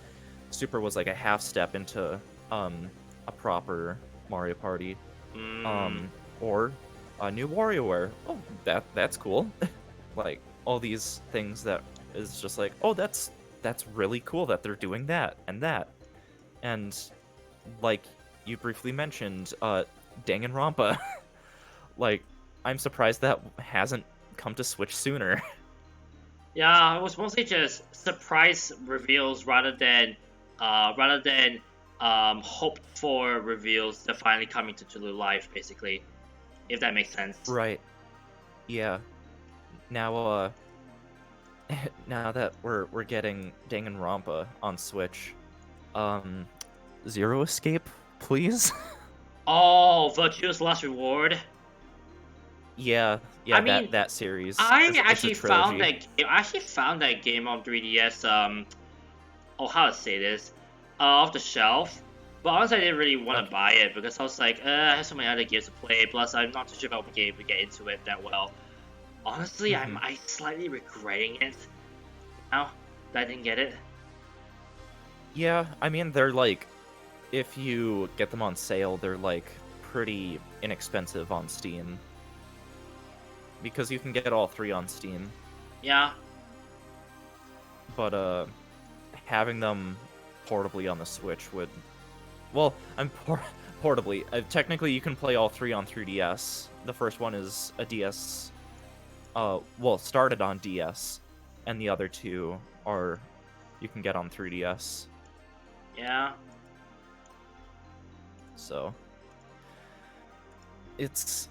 Super was like a half step into a proper Mario Party. Mm, Or a new WarioWare. Oh, that's cool. Like all these things that is just like, oh, that's really cool that they're doing that and that. And like you briefly mentioned, Danganronpa. Like, I'm surprised that hasn't come to Switch sooner. yeah, it was mostly just surprise reveals rather than hoped for reveals that finally coming to life, basically. If that makes sense. Right. Yeah. Now now that we're getting Danganronpa on Switch, um Zero Escape, please? Oh, Virtue's Last Reward. Yeah, I yeah, mean, that series. I It's a actually found trilogy. that game. I actually found that game on 3DS. Oh, how to say this? Off the shelf. But honestly, I didn't really want to Okay. buy it because I was like, I have so many other games to play. Plus, I'm not too sure if I'll be able to get into it that well. Honestly, Hmm. I slightly regretting it now that I didn't get it. Yeah, I mean they're like, if you get them on sale, they're like pretty inexpensive on Steam because you can get all three on Steam. Yeah. But having them portably on the Switch would, well, portably. Technically, you can play all three on 3DS. The first one is a DS. Well, started on DS, and the other two are you can get on 3DS. Yeah. So it's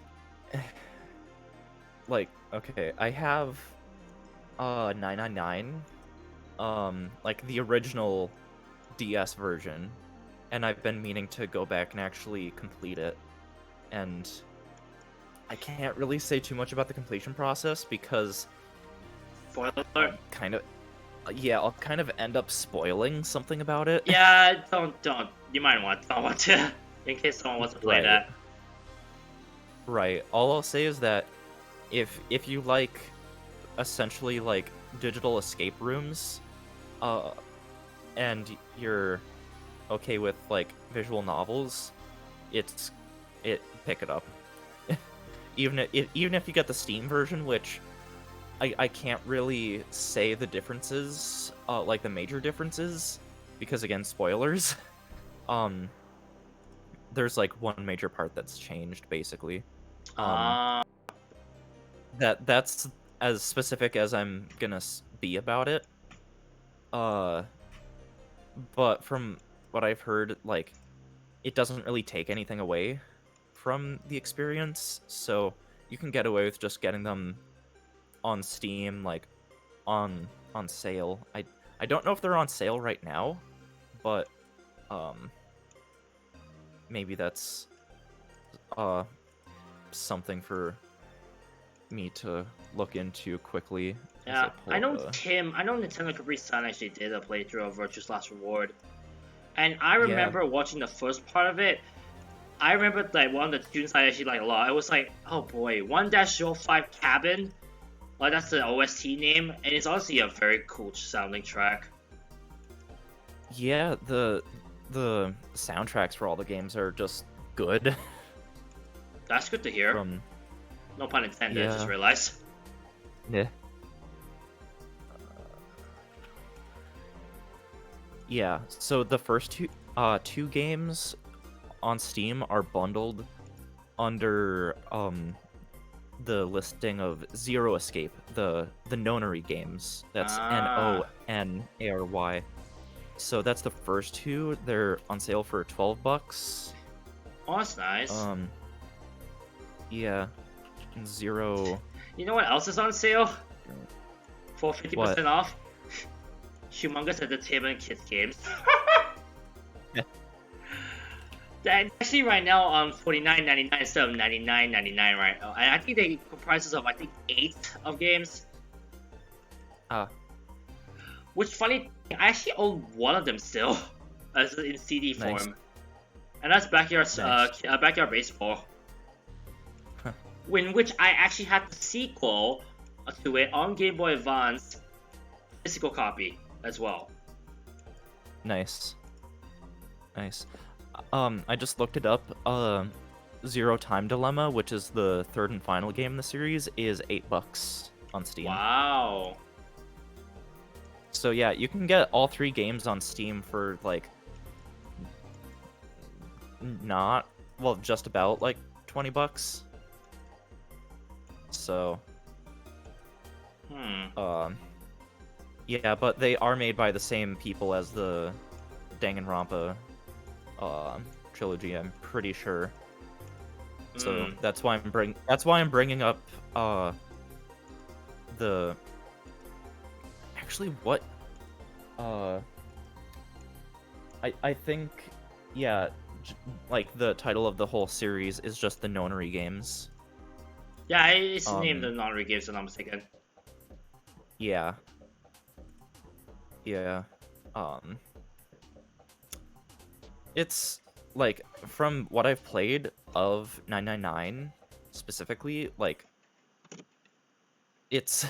like, okay, I have 999, like the original DS version, and I've been meaning to go back and actually complete it. And I can't really say too much about the completion process because Spoiler alert. I'll kind of, yeah, I'll kind of end up spoiling something about it. Yeah, don't. You might don't want to, in case someone wants to play Right. that. Right. All I'll say is that if you like essentially like digital escape rooms, uh, and you're okay with like visual novels, it pick it up. Even if you get the Steam version, which I can't really say the differences, like the major differences, because again, spoilers. Um, there's like one major part that's changed basically. Um, Uh, that's as specific as I'm gonna be about it. Uh, but from what I've heard, like it doesn't really take anything away from the experience, so you can get away with just getting them on Steam, like on sale. I don't know if they're on sale right now, but um maybe that's uh something for me to look into quickly as I yeah, pull up the. I know Nintendo Capri Sun actually did a playthrough of Virtue's Last Reward, and I Yeah, remember watching the first part of it. I remember like one of the tunes I actually like a lot. I was like, oh boy, 1-05 Cabin. Like that's the OST name, and it's honestly a very cool sounding track. yeah, the soundtracks for all the games are just good. That's good to hear. From No pun intended. I just yeah. realized. Yeah. Yeah, so the first two games on Steam are bundled under the listing of Zero Escape, the Nonary games. That's Ah, Nonary. So that's the first two. They're on sale for $12. Oh, that's nice. Yeah, Zero. You know what else is on sale for 50% What? off? Humongous Entertainment Kids games. Yeah. That actually right now on $49.99 instead of $99.99 right now. And I think they comprises of 8 of games. Ah, Which funny, I actually own one of them still, as in CD form, nice. and that's Backyard Nice. Backyard Baseball, in which I actually had the sequel to it on Game Boy Advance, physical copy as well. Nice. Nice. I just looked it up. Zero Time Dilemma, which is the third and final game in the series, is $8 on Steam. Wow. So yeah, you can get all 3 games on Steam for like just about like $20. So yeah, but they are made by the same people as the Danganronpa trilogy, I'm pretty sure. So that's why I'm bringing up the actually what I think yeah, like the title of the whole series is just the Nonary games. Yeah, it's named the Nonary games, if I'm not mistaken. Yeah. Yeah. It's like from what I've played of 999 specifically, like it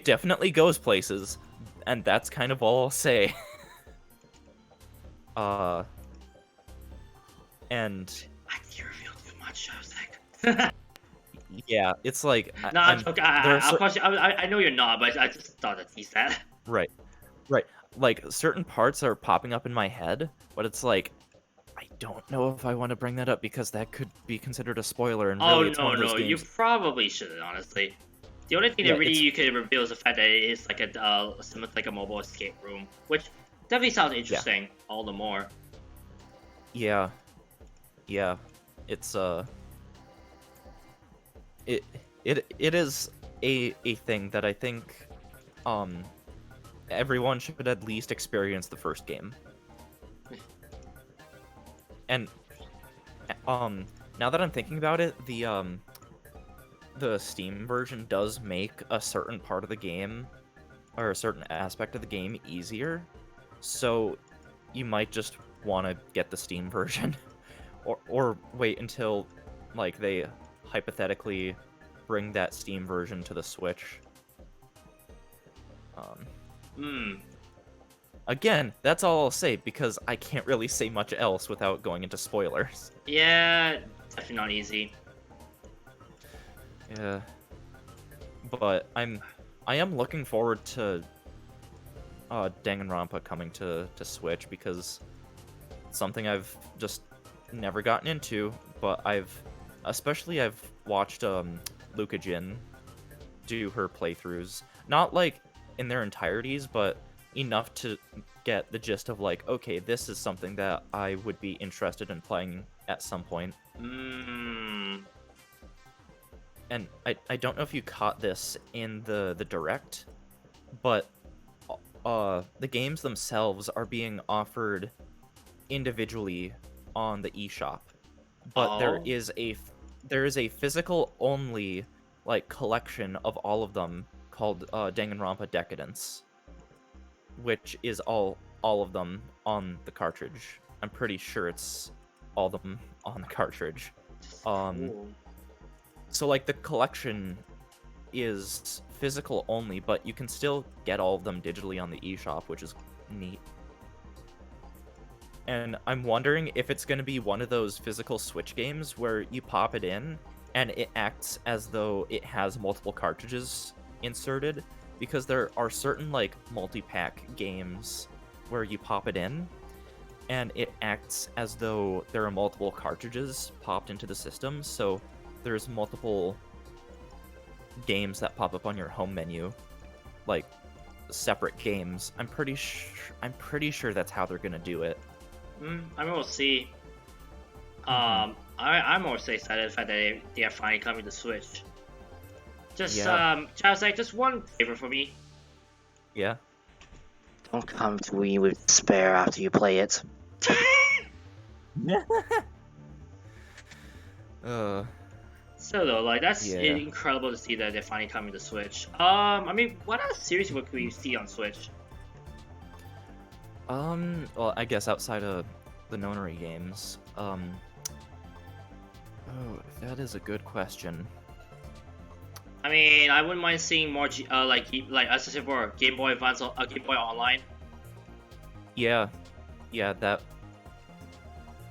definitely goes places, and that's kind of all I'll say. And I think you revealed too much. I was like, yeah, it's like no, I'm okay. Of course, I know you're not, but I just thought to tease that. Right. Like certain parts are popping up in my head, but it's like I don't know if I want to bring that up because that could be considered a spoiler. And really, it's one of those games. You probably shouldn't, honestly. The only thing Yeah, that really you can reveal is the fact that it is like similar to like a mobile escape room, which definitely sounds interesting. All the more. Yeah. It's it is a thing that I think everyone should at least experience the first game. And now that I'm thinking about it, the Steam version does make a certain part of the game or a certain aspect of the game easier. So you might just want to get the Steam version or wait until like they hypothetically bring that Steam version to the Switch. Again, that's all I'll say because I can't really say much else without going into spoilers. Yeah, definitely not easy. Yeah. But I am looking forward to Danganronpa coming to Switch because it's something I've just never gotten into, but I've watched Luka Jin do her playthroughs. Not like in their entireties, but enough to get the gist of like, okay, this is something that I would be interested in playing at some point. And I don't know if you caught this in the direct, but the games themselves are being offered individually on the eShop. But there is a physical only like collection of all of them called Danganronpa Decadence, which is all of them on the cartridge. I'm pretty sure it's all of them on the cartridge. Cool. So like the collection is physical only, but you can still get all of them digitally on the eShop, which is neat. And I'm wondering if it's going to be one of those physical Switch games where you pop it in and it acts as though it has multiple cartridges inserted, because there are certain like multi-pack games where you pop it in and it acts as though there are multiple cartridges popped into the system, so there's multiple games that pop up on your home menu. Like, separate games. I'm pretty sure that's how they're gonna do it. I mean, we'll see. I'm also excited the fact that they are finally coming to Switch. Just Yeah. Child's like, just one favor for me. Yeah. Don't come to me with despair after you play it. So though, like that's Yeah. incredible to see that they're finally coming to Switch. I mean, what other series would we see on Switch? Well, I guess outside of the Nonary games, oh, that is a good question. I mean, I wouldn't mind seeing more, like as I said before, Game Boy Advance, Game Boy Online. Yeah, that.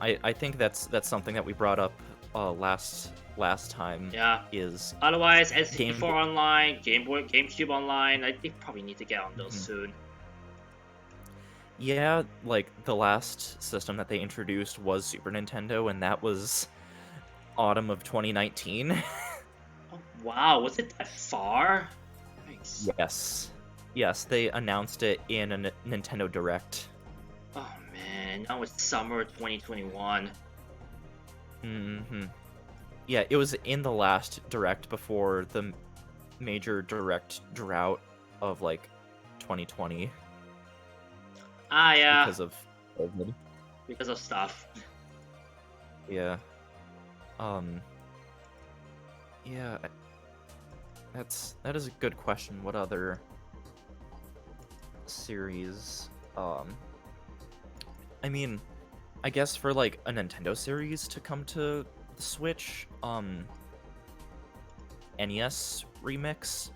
I think that's something that we brought up last time. Yeah. Is otherwise N64 Online, GameCube Online. I think probably need to get on those soon. Yeah, like the last system that they introduced was Super Nintendo, and that was autumn of 2019. Oh, wow, was it that far? Nice. Yes, they announced it in a Nintendo Direct. Oh man, now it's summer 2021. Yeah, it was in the last Direct before the major Direct drought of like 2020. Ah, yeah. Because of COVID. Because of stuff. Yeah. Yeah. That is a good question. What other series? I mean, I guess for like a Nintendo series to come to the Switch, NES remix,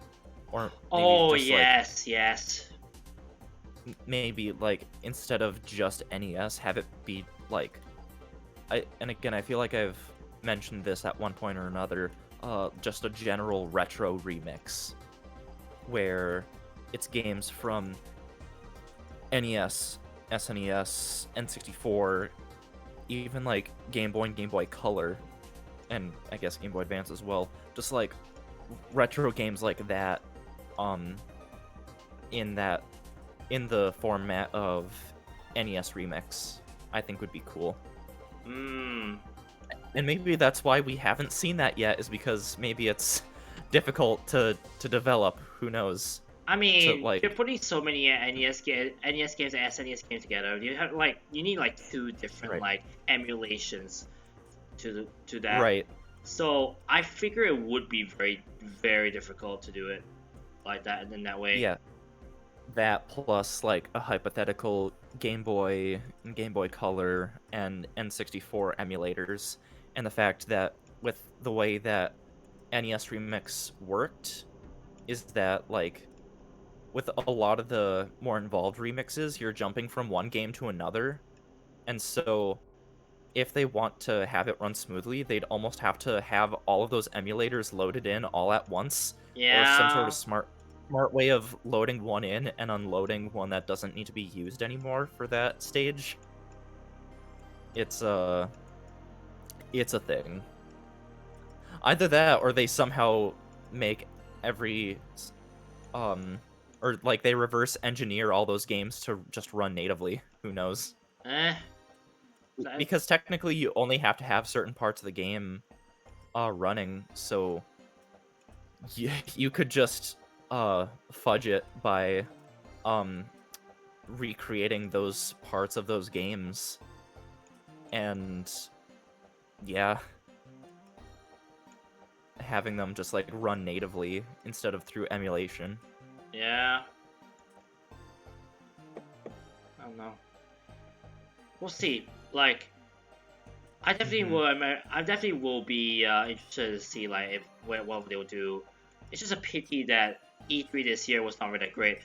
or maybe just yes. Maybe like instead of just NES, have it be like, and again I feel like I've mentioned this at one point or another, just a general retro remix, where it's games from NES, SNES, N64, even like Game Boy and Game Boy Color, and I guess Game Boy Advance as well. Just like retro games like that, in the format of NES remix, I think would be cool. And maybe that's why we haven't seen that yet, is because maybe it's difficult to develop. Who knows? I mean, like, you're putting so many NES games and SNES games together. You need like two different like emulations to that. Right. So I figure it would be very, very difficult to do it like that and in that way. Yeah. That plus like a hypothetical Game Boy and Game Boy Color and N64 emulators, and the fact that with the way that NES Remix worked is that like with a lot of the more involved remixes, you're jumping from one game to another, and so if they want to have it run smoothly, they'd almost have to have all of those emulators loaded in all at once, or some sort of smart way of loading one in and unloading one that doesn't need to be used anymore for that stage. It's a thing. Either that, or they somehow make every or like they reverse engineer all those games to just run natively. Who knows? Because technically you only have to have certain parts of the game running, so you could just fudge it by recreating those parts of those games, and yeah, having them just like run natively instead of through emulation. Yeah. I don't know. We'll see. Like, I definitely will. I definitely will be interested to see like what they'll do. It's just a pity that E3 this year was not really that great.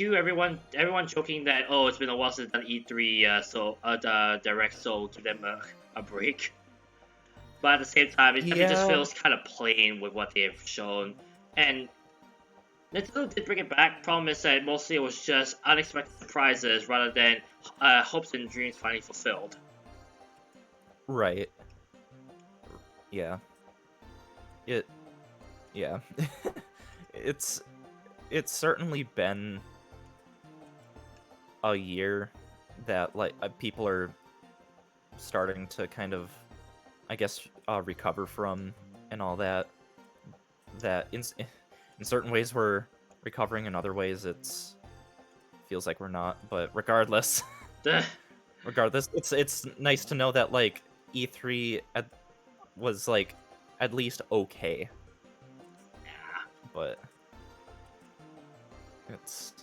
Everyone joking that it's been a while since done E3, so the Direct, so give them a break. But at the same time, it definitely just feels kind of plain with what they have shown. And Nintendo did bring it back. Problem is that mostly it was just unexpected surprises rather than hopes and dreams finally fulfilled. Right. Yeah. Yeah. It's certainly been a year that like people are starting to kind of, I guess, recover from and all that. That in certain ways we're recovering, in other ways it's feels like we're not. But regardless, Duh. regardless, it's nice to know that like E3 was like at least okay. Yeah. But it's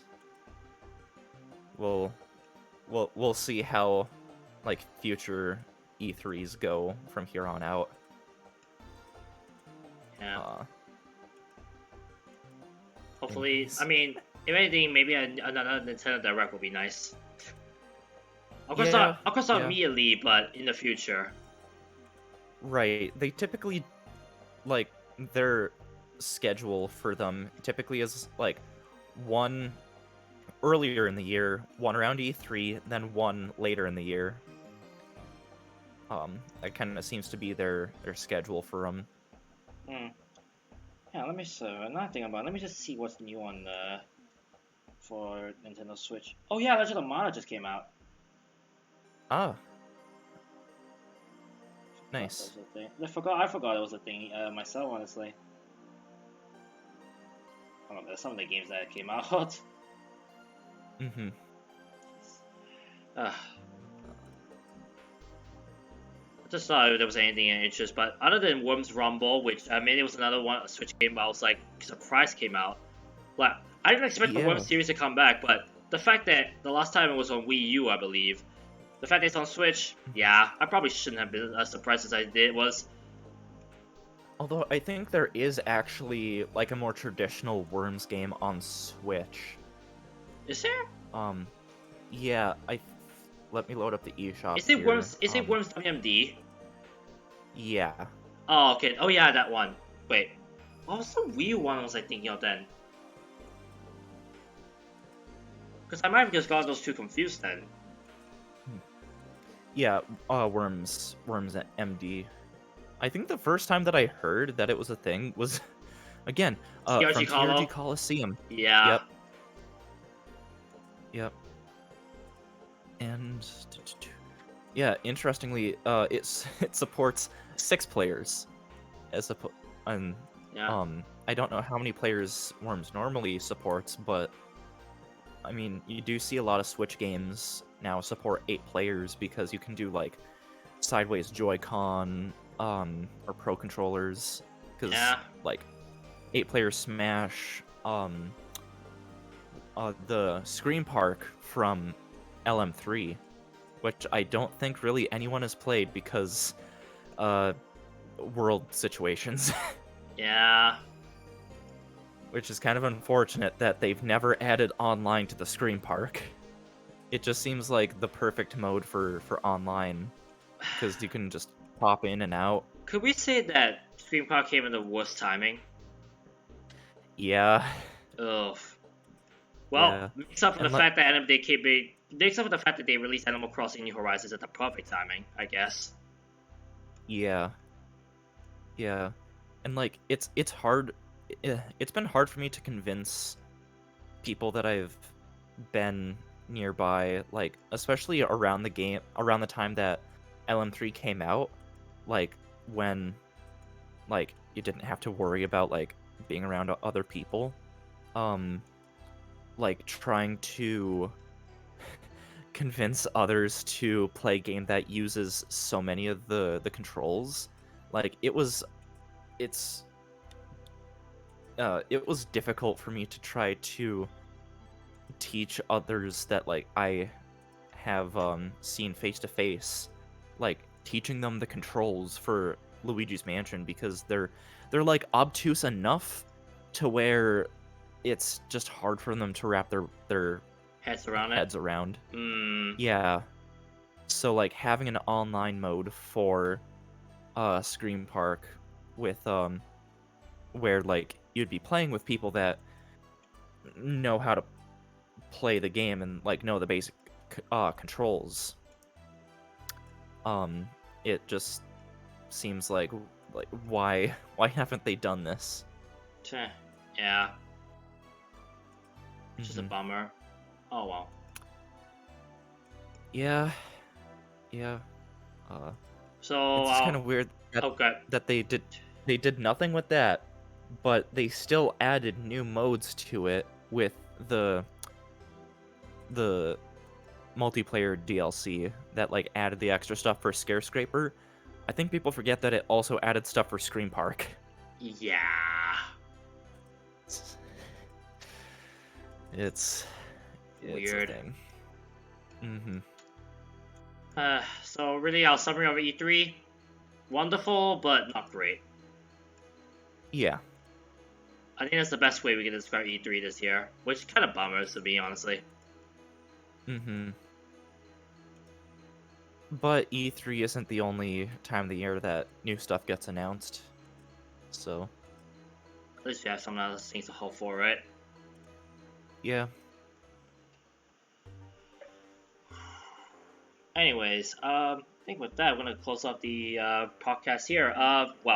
we'll we'll see how like future E3s go from here on out. Yeah. Hopefully, Anyways. I mean, if anything, maybe another Nintendo Direct would be nice. Yeah, Of course not yeah. immediately, but in the future. Right. They typically like their schedule for them typically is like one earlier in the year, one around E3, then one later in the year. That kind of seems to be their schedule for them. Hmm. Yeah, let me see. Another thing about. Let me just see what's new on for Nintendo Switch. Oh yeah, Legend of Mana just came out. Ah, Forgot that nice. was a thing. I forgot it was a thing myself, honestly. I don't know, there's some of the games that came out. Mm-hmm. I just thought if there was anything in interest, but other than Worms Rumble, which I mean, it was another one, a Switch game, but I was like surprised came out. Like I didn't expect the Yeah. Worms series to come back, but the fact that the last time it was on Wii U, I believe, the fact that it's on Switch, yeah, I probably shouldn't have been as surprised as I did. Was Although I think there is actually like a more traditional Worms game on Switch. is there? Yeah, let me load up the eShop Is it here. Worms? Is it Worms WMD? Yeah. Oh, okay. Oh yeah, that one. Wait, what was the Wii U one? Was I thinking of then? Because I might have just got those two confused then. Yeah, Worms MD. I think the first time that I heard that it was a thing was again, TRG from TRG Hollow. Coliseum. Yeah. Yep. Yep. And yeah, interestingly, it supports 6 players as a and Yeah. I don't know how many players Worms normally supports, but I mean, you do see a lot of Switch games now support 8 players because you can do like sideways Joy-Con or Pro controllers because Yeah. like 8-player Smash the Scream Park from LM3, which I don't think really anyone has played because world situations. Yeah. Which is kind of unfortunate that they've never added online to the Scream Park. It just seems like the perfect mode for online because you can just pop in and out. Could we say that Scream Park came in the worst timing? Yeah, Ugh. Well, yeah, makes up for the and fact that makes up for the fact that they released Animal Crossing New Horizons at the perfect timing, I guess. yeah, yeah, and like it's hard. It's been hard for me to convince people that I've been nearby, like especially around the time that LM3 came out, like when like you didn't have to worry about like being around other people, like trying to convince others to play a game that uses so many of the controls, like it's it was difficult for me to try to teach others that like I have seen face to face, like teaching them the controls for Luigi's Mansion because they're like obtuse enough to where it's just hard for them to wrap their Heads around it. heads around. Hmm. Yeah. So like having an online mode for Scream Park with where like you'd be playing with people that know how to play the game and like know the basic controls. It just seems like why haven't they done this? Yeah. Which is a Hmm. bummer. Oh well. Yeah, yeah. Uh, So, it's just kind of weird okay. that they did nothing with that, but they still added new modes to it with the multiplayer DLC that like added the extra stuff for Scarescraper. I think people forget that it also added stuff for Scream Park. Yeah. It's Weird. a thing. Mm-hmm. So really, our summary of E3: wonderful, but not great. Yeah. I think that's the best way we can describe E3 this year, which kind of bummers to me, honestly. Mm-hmm. But E3 isn't the only time of the year that new stuff gets announced. So, At least we have some other things to hope for, right? yeah. Anyways, I think with that, we're gonna close up the podcast here. We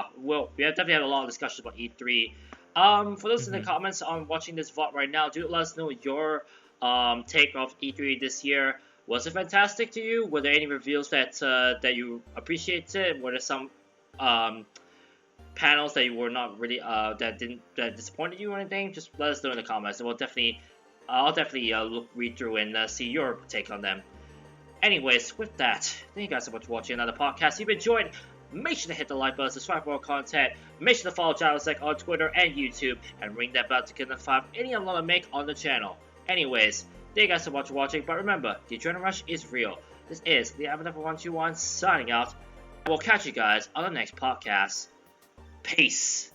have definitely had a lot of discussions about E3. For those in the Mm-hmm. comments on watching this VOD right now, do let us know your take of E3 this year. Was it fantastic to you? Were there any reveals that you appreciated? Were there some panels that you were not really that disappointed you or anything? Just let us know in the comments, and I'll definitely read through and see your take on them. Anyways, with that, thank you guys so much for watching another podcast. If you enjoyed, make sure to hit the like button, subscribe for more content, make sure to follow Jowsec on Twitter and YouTube, and ring that bell to get notified of any upload I make on the channel. Anyways, thank you guys so much for watching, but remember, the adrenaline rush is real. This is the Avatar 121 signing out. We'll catch you guys on the next podcast. Peace.